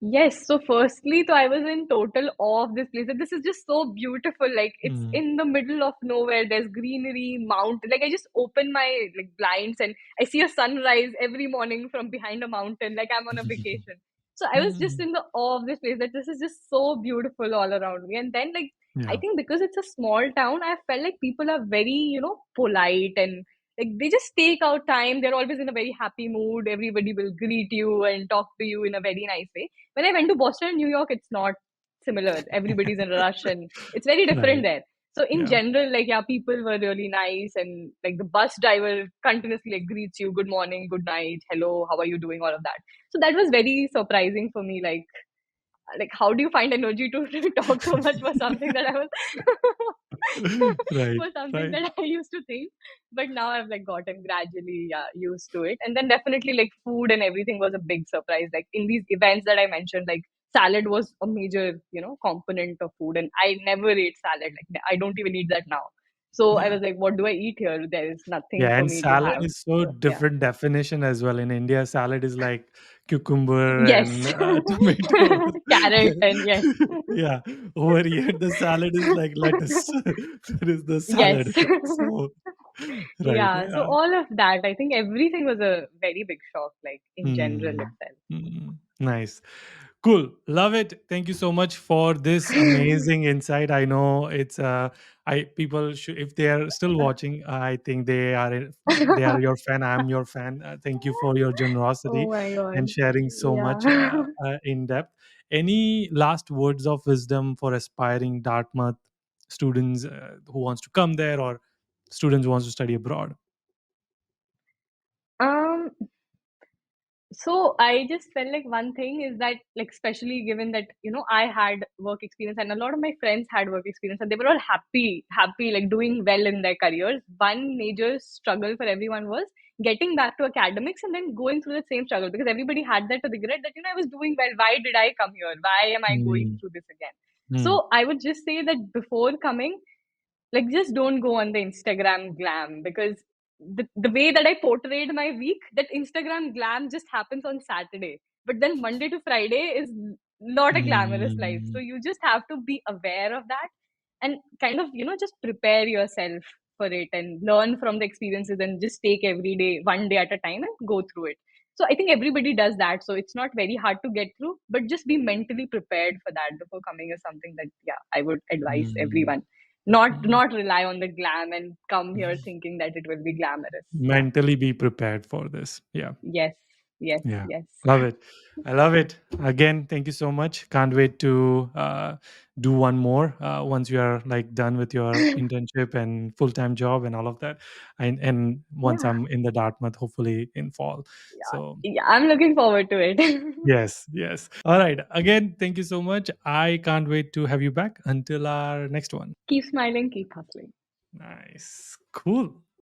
Yes, so firstly, so I was in total awe of this place. This is just so beautiful. Like it's Mm, in the middle of nowhere. There's greenery, mountain. Like I just open my like blinds and I see a sunrise every morning from behind a mountain. Like I'm on a vacation. So I was just mm, in the awe of this place. That this is just so beautiful all around me. And then like I yeah, think because it's a small town, I felt like people are very polite, and like they just take out time. They're always in a very happy mood. Everybody will greet you and talk to you in a very nice way. When I went to Boston and New York, it's not similar. Everybody's in a rush and it's very different right, there. So in yeah. general, like yeah, people were really nice, and like the bus driver continuously like greets you, good morning, good night, hello, how are you doing, all of that. So that was very surprising for me. Like how do you find energy to talk so much for something that I was Right, for something right. that I used to think, but now I've like gotten gradually, yeah, used to it. And then definitely like food and everything was a big surprise. Like in these events that I mentioned, like salad was a major component of food, and I never ate salad. Like I don't even eat that now. So I Yeah. was like, what do I eat here? There is nothing Yeah, for and me to salad have. is so So yeah. different definition as well. In India, salad is like cucumber and Yes. tomatoes. Carrot and yes. Yeah, over here the salad is like lettuce. That is the Yes. salad. So right, Yeah, so yeah. all of that, I think everything was a very big shock, like in general Hmm. itself. Nice. Cool. Love it. Thank you so much for this amazing insight. I know it's I people should if they are still watching, I think they are your fan. I'm your fan. Thank you for your generosity Oh my and God. sharing so much Yeah. in depth. Any last words of wisdom for aspiring Dartmouth students who wants to come there, or students who wants to study abroad? Um, So I just felt like one thing is that, like, especially given that, I had work experience and a lot of my friends had work experience and they were all happy, like doing well in their careers. One major struggle for everyone was getting back to academics and then going through the same struggle, because everybody had that regret that, I was doing well. Why did I come here? Why am I going Mm, through this again? Hmm. So I would just say that before coming, like just don't go on the Instagram glam, because the way that I portrayed my week, that Instagram glam just happens on Saturday, but then Monday to Friday is not a glamorous life. So Mm. you just have to be aware of that and kind of, just prepare yourself for it and learn from the experiences and just take every day one day at a time and go through it. So I think everybody does that, so it's not very hard to get through, but just be mentally prepared for that before coming is something that, yeah, I would advise Mm. everyone. not Mm. not rely on the glam and come here thinking that it will be glamorous. Yeah. Mentally be prepared for this. Yeah. Yes. Yes. Yeah, Yes. love it. I love it. Again, thank you so much. Can't wait to do one more once you are like done with your internship and full time job and all of that, and once Yeah. I'm in the Dartmouth, hopefully in fall. Yeah. So Yeah. I'm looking forward to it. yes, yes. All right. Again, thank you so much. I can't wait to have you back until our next one. Keep smiling, keep hustling. Nice, cool.